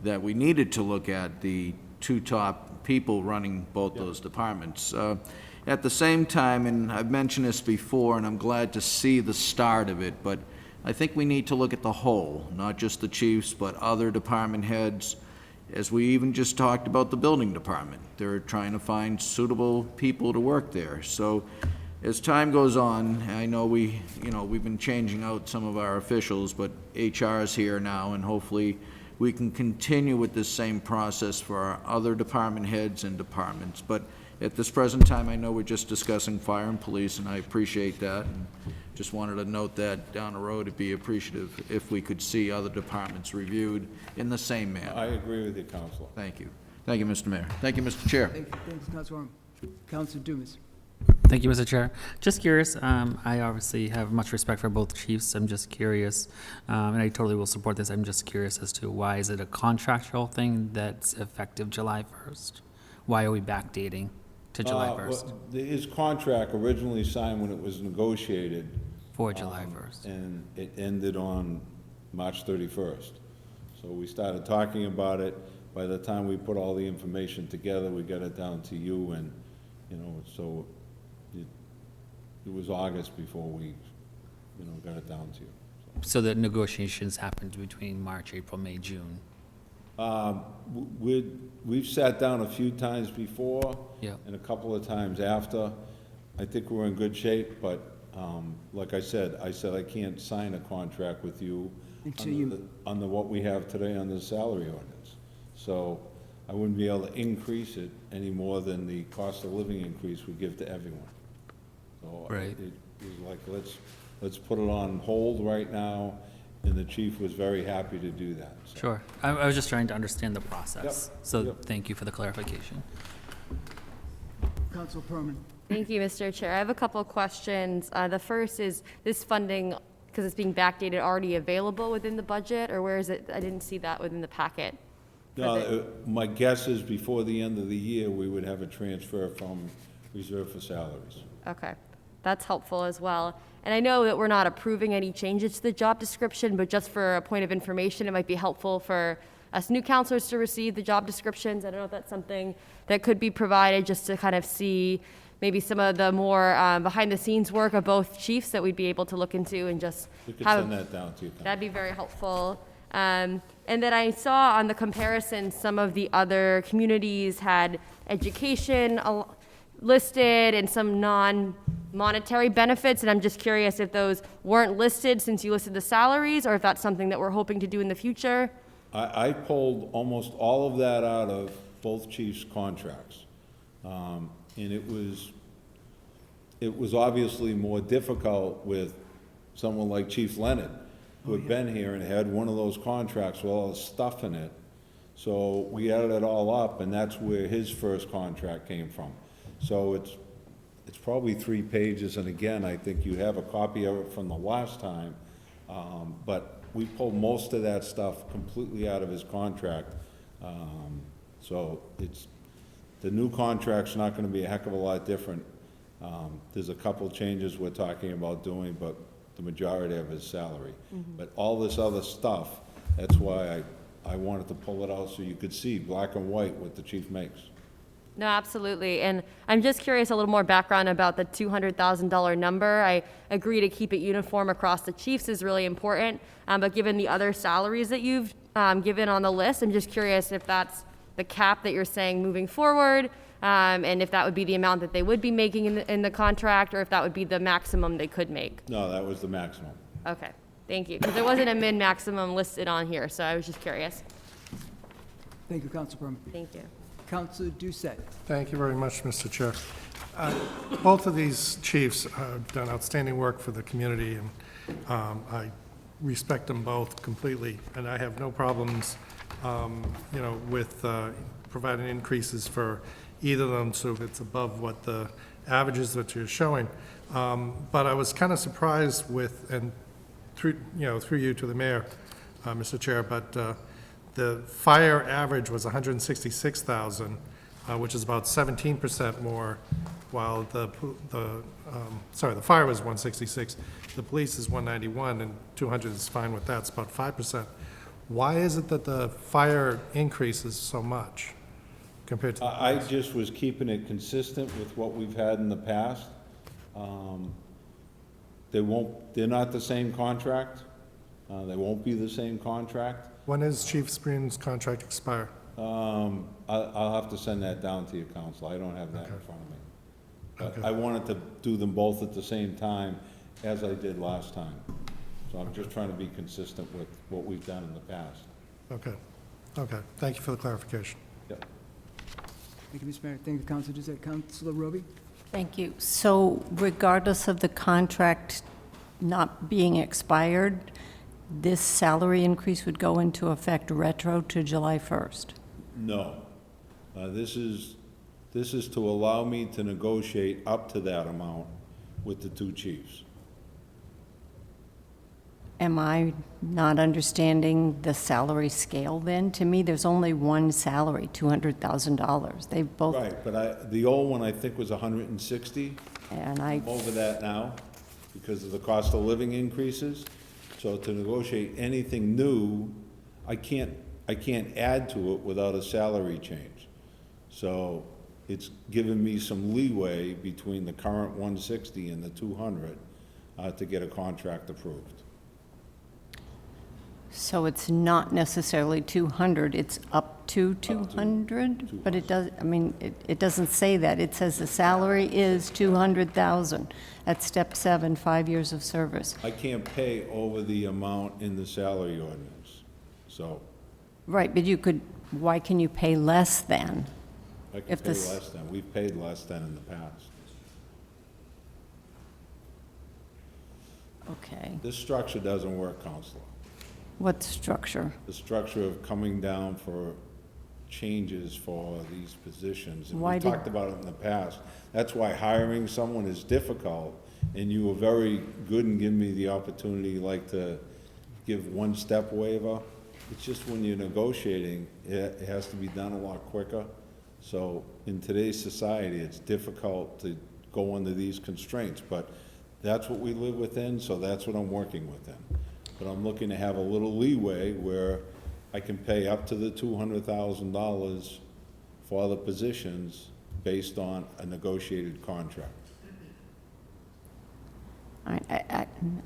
S5: we needed to look at the two top people running both those departments. At the same time, and I've mentioned this before, and I'm glad to see the start of it, but I think we need to look at the whole, not just the chiefs, but other department heads. As we even just talked about the building department, they're trying to find suitable people to work there. So as time goes on, I know we've been changing out some of our officials, but HR is here now, and hopefully we can continue with this same process for our other department heads and departments. But at this present time, I know we're just discussing fire and police, and I appreciate that. And just wanted to note that down the road, it'd be appreciative if we could see other departments reviewed in the same manner.
S2: I agree with you, Counselor.
S5: Thank you. Thank you, Mr. Mayor. Thank you, Mr. Chair.
S1: Thanks, Councilor Orm. Councilor Dumas.
S6: Thank you, Mr. Chair. Just curious, I obviously have much respect for both chiefs. I'm just curious, and I totally will support this. I'm just curious as to why is it a contractual thing that's effective July 1st? Why are we backdating to July 1st?
S2: Well, his contract originally signed when it was negotiated.
S6: For July 1st.
S2: And it ended on March 31st. So we started talking about it. By the time we put all the information together, we got it down to you, and, so it was August before we, got it down to you.
S6: So the negotiations happened between March, April, May, June.
S2: We've sat down a few times before.
S6: Yeah.
S2: And a couple of times after. I think we're in good shape, but like I said I can't sign a contract with you under what we have today under the salary ordinance. So I wouldn't be able to increase it any more than the cost of living increase we give to everyone. So
S6: Right.
S2: it was like, let's put it on hold right now, and the chief was very happy to do that. So.
S6: Sure. I was just trying to understand the process.
S2: Yep.
S6: So
S2: Yep.
S6: thank you for the clarification.
S1: Councilor Perman.
S4: Thank you, Mr. Chair. I have a couple of questions. The first is, this funding, because it's being backdated, already available within the budget, or where is it? I didn't see that within the packet.
S2: No, my guess is before the end of the year, we would have a transfer from reserve for salaries.
S4: Okay, that's helpful as well. And I know that we're not approving any changes to the job description, but just for a point of information, it might be helpful for us new counselors to receive the job descriptions. I don't know if that's something that could be provided, just to kind of see maybe some of the more behind-the-scenes work of both chiefs that we'd be able to look into and just
S2: We could
S4: have.
S2: send that down to you.
S4: That'd be very helpful. And then I saw on the comparison, some of the other communities had education listed and some non-monetary benefits, and I'm just curious if those weren't listed since you listed the salaries, or if that's something that we're hoping to do in the future.
S2: I pulled almost all of that out of both chiefs' contracts. And it was obviously more difficult with someone like Chief Leonard, who had been here and had one of those contracts with all the stuff in it. So we added it all up, and that's where his first contract came from. So it's probably 3 pages, and again, I think you have a copy of it from the last time. But we pulled most of that stuff completely out of his contract. So the new contract's not gonna be a heck of a lot different. There's a couple changes we're talking about doing, but the majority of his salary. But all this other stuff, that's why I wanted to pull it out so you could see black and white what the chief makes.
S4: No, absolutely. And I'm just curious, a little more background about the $200,000 number. I agree to keep it uniform across the chiefs is really important. But given the other salaries that you've given on the list, I'm just curious if that's the cap that you're saying moving forward, and if that would be the amount that they would be making in the contract, or if that would be the maximum they could make.
S2: No, that was the maximum.
S4: Okay, thank you. Because there wasn't a min-maximum listed on here, so I was just curious.
S1: Thank you, Council Berman.
S4: Thank you.
S1: Councilor Doucette.
S13: Thank you very much, Mr. Chair. Both of these chiefs have done outstanding work for the community, and I respect them both completely, and I have no problems, with providing increases for either of them, so it's above what the averages that you're showing. But I was kind of surprised with, and through you to the mayor, Mr. Chair, but the fire average was 166,000, which is about 17% more, while the fire was 166, the police is 191, and 200 is fine with that, it's about 5%. Why is it that the fire increases so much compared to?
S2: I just was keeping it consistent with what we've had in the past. They're not the same contract. They won't be the same contract.
S13: When does Chief Spreen's contract expire?
S2: I'll have to send that down to you, Council. I don't have that in front of me. But
S13: Okay.
S2: I wanted to do them both at the same time, as I did last time. So I'm just trying to be consistent with what we've done in the past.
S13: Okay, thank you for the clarification.
S2: Yep.
S1: Thank you, Mr. Mayor. Thank you, Councilor Doucette. Councilor Roby?
S7: Thank you. So regardless of the contract not being expired, this salary increase would go into effect retro to July 1st?
S2: No. This is to allow me to negotiate up to that amount with the two chiefs.
S7: Am I not understanding the salary scale then? To me, there's only one salary, $200,000. They both.
S2: Right, but the old one, I think, was 160.
S7: And
S2: I'm over that now because of the cost of living increases. So to negotiate anything new, I can't add to it without a salary change. So it's given me some leeway between the current 160 and the 200 to get a contract approved.
S7: So it's not necessarily 200, it's up to 200? But it does, it doesn't say that. It says the salary is 200,000 at step 7, 5 years of service.
S2: I can't pay over the amount in the salary ordinance, so
S7: Right, but why can you pay less than?
S2: I can
S7: If
S2: pay
S7: this-
S2: less than. We've paid less than in the past.
S7: Okay,
S2: This structure doesn't work, Counselor.
S7: what structure?
S2: The structure of coming down for changes for these positions. And
S7: Why
S2: we
S7: did-
S2: talked about it in the past. That's why hiring someone is difficult, and you were very good in giving me the opportunity, like, to give one-step waiver. It's just when you're negotiating, it has to be done a lot quicker. So in today's society, it's difficult to go under these constraints, but that's what we live within, so that's what I'm working within. But I'm looking to have a little leeway where I can pay up to the $200,000 for other positions based on a negotiated contract.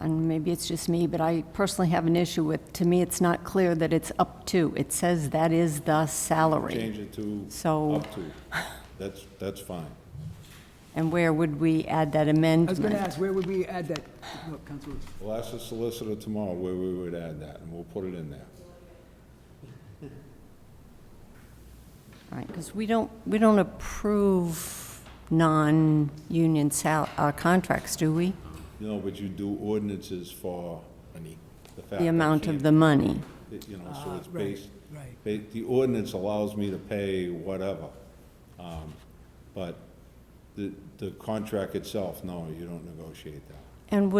S7: And maybe it's just me, but I personally have an issue with, to me, it's not clear that it's up to. It says that is the salary.
S2: Change it to
S7: So-
S2: up to. That's fine.
S7: And where would we add that amendment?
S1: I was going to ask, where would we add that? Look, Councilor.
S2: We'll ask the solicitor tomorrow where we would add that, and we'll put it in there.
S7: Right, because we don't approve non-union contracts, do we?
S2: No, but you do ordinances for the fact.
S7: The
S2: I
S7: amount of
S2: can't-
S7: the money.
S2: You know, so it's
S1: right,
S2: based,
S1: right.
S2: the ordinance allows me to pay whatever. But the contract itself, no, you don't negotiate that.
S7: And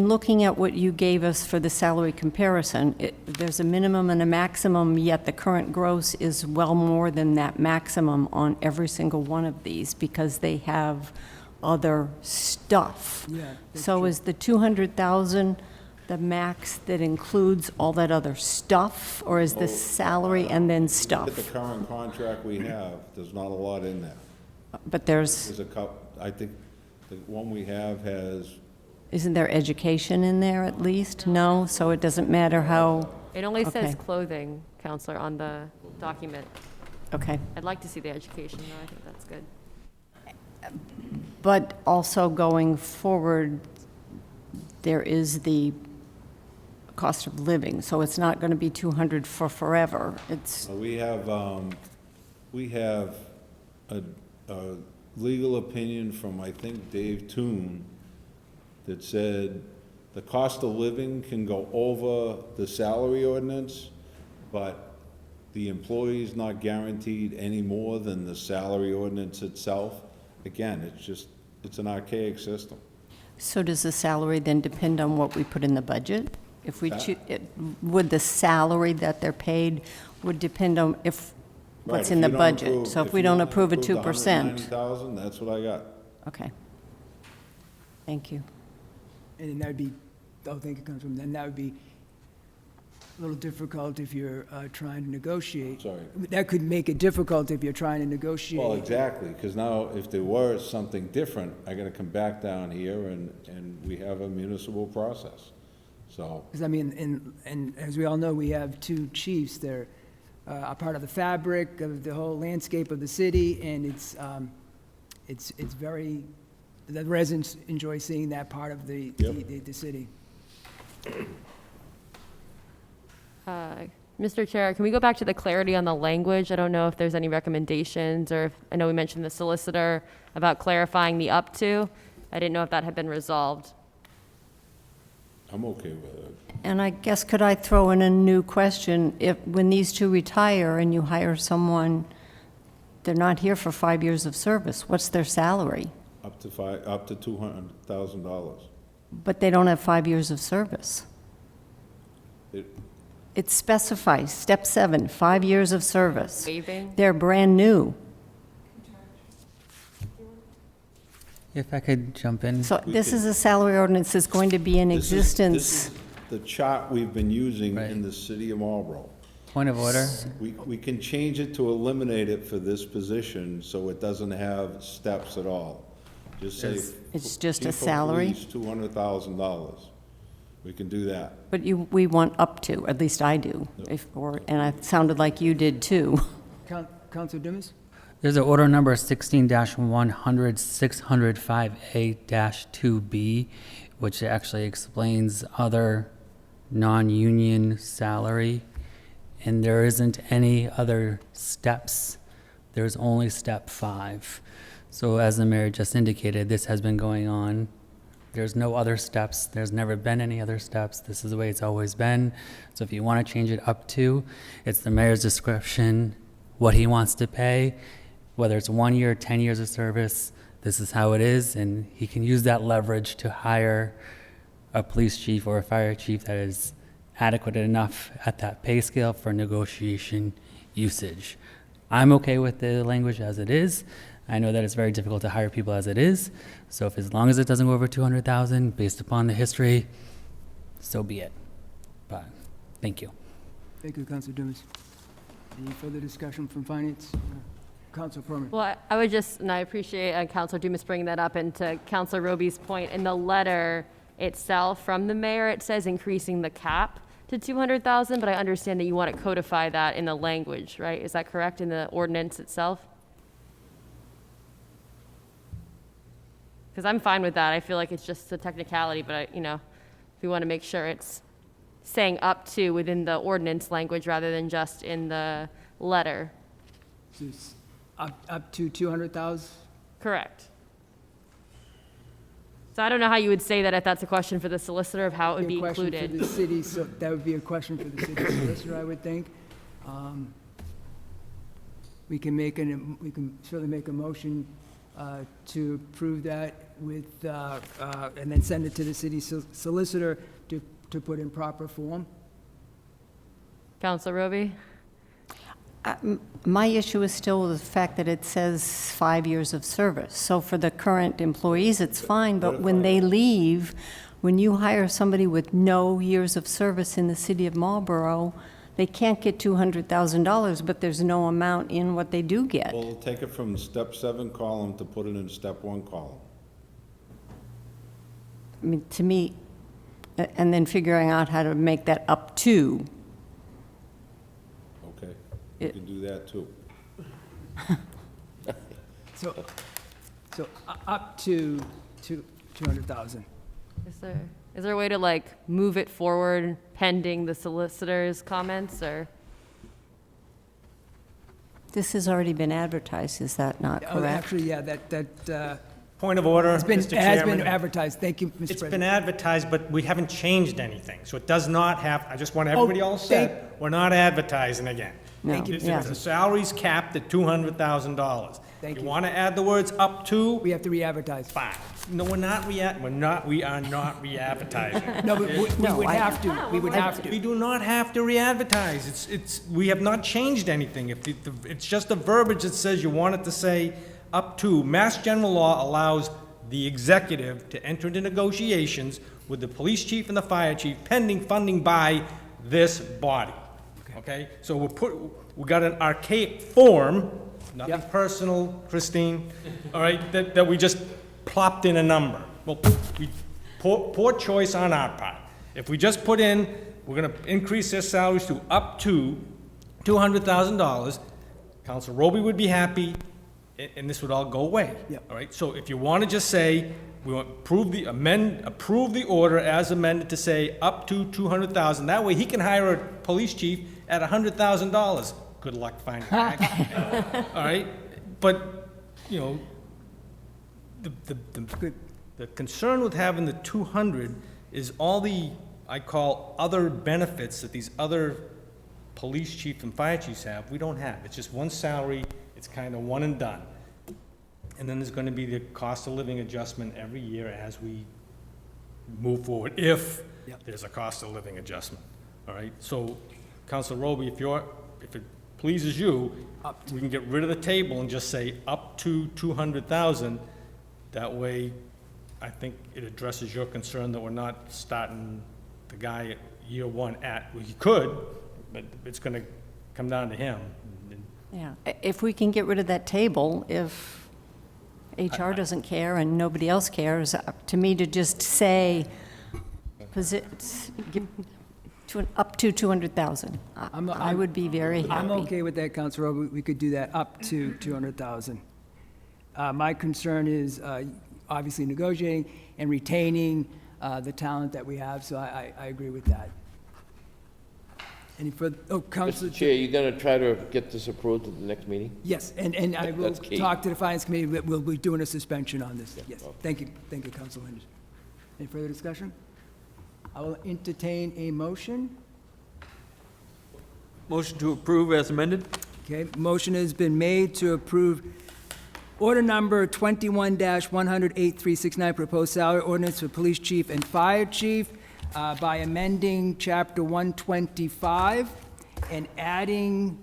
S7: looking at what you gave us for the salary comparison, there's a minimum and a maximum, yet the current gross is well more than that maximum on every single one of these because they have other stuff.
S1: Yeah, that's
S7: So
S1: true.
S7: is the 200,000 the max that includes all that other stuff, or is the salary and then
S2: Look at
S7: stuff?
S2: the current contract we have, there's not a lot in there.
S7: But there's,
S2: There's a I think the one we have has,
S7: isn't there education in there at least? No, so it doesn't matter how,
S4: It only says
S7: Okay.
S4: clothing, Counselor, on the document.
S7: okay.
S4: I'd like to see the education, though. I think that's good.
S7: But also going forward, there is the cost of living, so it's not going to be 200 for forever. It's,
S2: we have a legal opinion from, I think, Dave Toon that said the cost of living can go over the salary ordinance, but the employee's not guaranteed any more than the salary ordinance itself. Again, it's an archaic system.
S7: so does the salary then depend on what we put in the budget? If we would the salary that they're paid would depend on what's
S2: Right,
S7: in
S2: if
S7: the
S2: you don't
S7: budget?
S2: approve-
S7: So if we don't approve a 2%?
S2: the 190,000, that's what I got.
S7: Okay. Thank you.
S1: And then that would be, thank you, Councilwoman, then that would be a little difficult if you're trying to negotiate.
S2: Sorry.
S1: That could make it difficult if you're trying to negotiate.
S2: Well, exactly, because now if there were something different, I gotta come back down here and we have a municipal process. So,
S1: Because I mean, and as we all know, we have two chiefs. They're a part of the fabric of the whole landscape of the city, and it's very, the residents enjoy seeing that part of the city.
S4: Mr. Chair, can we go back to the clarity on the language? I don't know if there's any recommendations, or if, I know we mentioned the solicitor about clarifying the up to. I didn't know if that had been resolved.
S2: I'm okay with it.
S7: And I guess could I throw in a new question? When these two retire and you hire someone, they're not here for 5 years of service, what's their salary?
S2: Up to $200,000.
S7: But they don't have 5 years of service.
S2: It-
S7: It specifies, step 7, 5 years of service.
S4: Waiving?
S7: They're brand new.
S6: If I could jump in.
S7: So this is a salary ordinance that's going to be in
S2: This is
S7: existence.
S2: the chart we've been using
S6: Right.
S2: in the city of Marlborough.
S6: Point of order.
S2: We can change it to eliminate it for this position, so it doesn't have steps at all. Just say.
S7: It's just a
S2: Chief of
S7: salary?
S2: Police, $200,000. We can do that.
S7: But we want up to, at least I do, and it sounded like you did too.
S1: Councilor Dumas?
S6: There's an order number 16-100 605A-2B, which actually explains other non-union salary, and there isn't any other steps. There's only step 5. So as the mayor just indicated, this has been going on. There's no other steps. There's never been any other steps. This is the way it's always been. So if you want to change it up to, it's the mayor's discretion, what he wants to pay, whether it's 1 year, 10 years of service, this is how it is, and he can use that leverage to hire a police chief or a fire chief that is adequate enough at that pay scale for negotiation usage. I'm okay with the language as it is. I know that it's very difficult to hire people as it is, so if as long as it doesn't go over 200,000 based upon the history, so be it. But, thank you.
S1: Thank you, Councilor Dumas. Any further discussion from Finance? Councilor Perman?
S4: Well, I would just, and I appreciate Councilor Dumas bringing that up, and to Councilor Roby's point, in the letter itself from the mayor, it says increasing the cap to 200,000, but I understand that you want to codify that in the language, right? Is that correct, in the ordinance itself? Because I'm fine with that. I feel like it's just a technicality, but we want to make sure it's saying up to within the ordinance language rather than just in the letter.
S1: So it's up to 200,000?
S4: Correct. So I don't know how you would say that if that's a question for the solicitor of how it would be
S1: A question for
S4: included.
S1: the city, so that would be a question for the city solicitor, I would think. We can certainly make a motion to approve that with, and then send it to the city solicitor to put in proper form.
S4: Counselor Roby?
S7: My issue is still the fact that it says 5 years of service. So for the current employees, it's fine, but when they leave, when you hire somebody with no years of service in the city of Marlborough, they can't get $200,000, but there's no amount in what they do get.
S2: We'll take it from step 7 column to put it in step 1 column.
S7: I mean, to me, and then figuring out how to make that up to.
S2: Okay, you can do that too.
S1: So up to 200,000.
S4: Is there a way to like move it forward pending the solicitor's comments, or?
S7: This has already been advertised, is that not
S1: Oh,
S7: correct?
S1: actually, yeah, that
S10: Point of order,
S1: has
S10: Mr.
S1: been
S10: Chairman.
S1: advertised. Thank you, Mr.
S10: It's
S1: President.
S10: been advertised, but we haven't changed anything, so it does not have, I just want everybody all set, we're not advertising again.
S7: No, Thank you. yeah.
S10: The salary's capped at $200,000.
S1: Thank you.
S10: You want to add the words up to?
S1: We have to re-advertise.
S10: Fine. No, we are not re-advertising.
S1: No, but we would have to. We would have
S10: We
S1: to.
S10: do not have to re-advertise. We have not changed anything. It's just a verbiage that says you want it to say up to. Mass General Law allows the executive to enter into negotiations with the police chief and the fire chief pending funding by this body. Okay? So we got an archaic form, nothing
S1: Yep.
S10: personal, Christine, all right, that we just plopped in a number. Well, poor choice on our part. If we just put in, we're gonna increase their salaries to up to $200,000, Council Roby would be happy, and this would all go away.
S1: Yep.
S10: All right, so if you wanna just say, we want, approve the order as amended to say up to $200,000, that way he can hire a police chief at $100,000. Good luck finding that. All right, but, you know, the concern with having the 200 is all the, I call, other benefits that these other police chief and fire chiefs have, we don't have. It's just one salary, it's kind of one and done. And then there's going to be the cost of living adjustment every year as we move forward, if there's a cost of living adjustment. All right, so, Council Roby, if it pleases you, we can get rid of the table and just say up to 200,000. That way, I think it addresses your concern that we're not starting the guy at year 1 at, well, he could, but it's gonna come down to him.
S7: Yeah, if we can get rid of that table, if HR doesn't care and nobody else cares, to me to just say, because it's up to 200,000. I would be very happy.
S1: I'm okay with that, Councilor Roby. We could do that up to 200,000. My concern is obviously negotiating and retaining the talent that we have, so I agree with that. Any further, Councilor?
S8: Mr. Chair, you gonna try to get this approved at the next meeting?
S1: Yes, and I will
S8: That's key.
S1: talk to the Finance Committee, that we'll be doing a suspension on this, yes. Thank you, Councilor Henderson. Any further discussion? I will entertain a motion.
S14: Motion to approve as amended?
S1: Okay, motion has been made to approve order number 21-100-8369, proposed salary ordinance for police chief and fire chief by amending chapter 125 and adding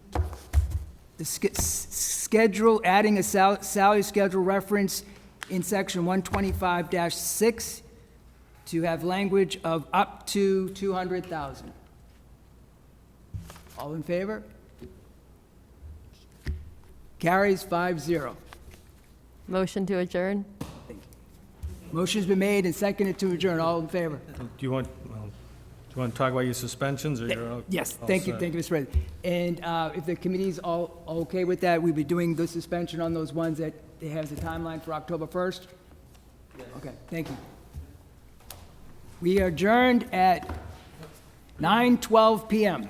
S1: the schedule, adding a salary schedule reference in section 125-6 to have language of up to 200,000. All in favor? Carries 5-0.
S4: Motion to adjourn?
S1: Motion's been made and seconded to adjourn. All in favor?
S10: Do you want to talk about your suspensions, or you're all?
S1: Yes,
S10: all
S1: thank you,
S10: set?
S1: Mr. President. And if the committee's all okay with that, we'll be doing the suspension on those ones that they have the timeline for October 1st? Okay, thank you. We are adjourned at 9:12 PM.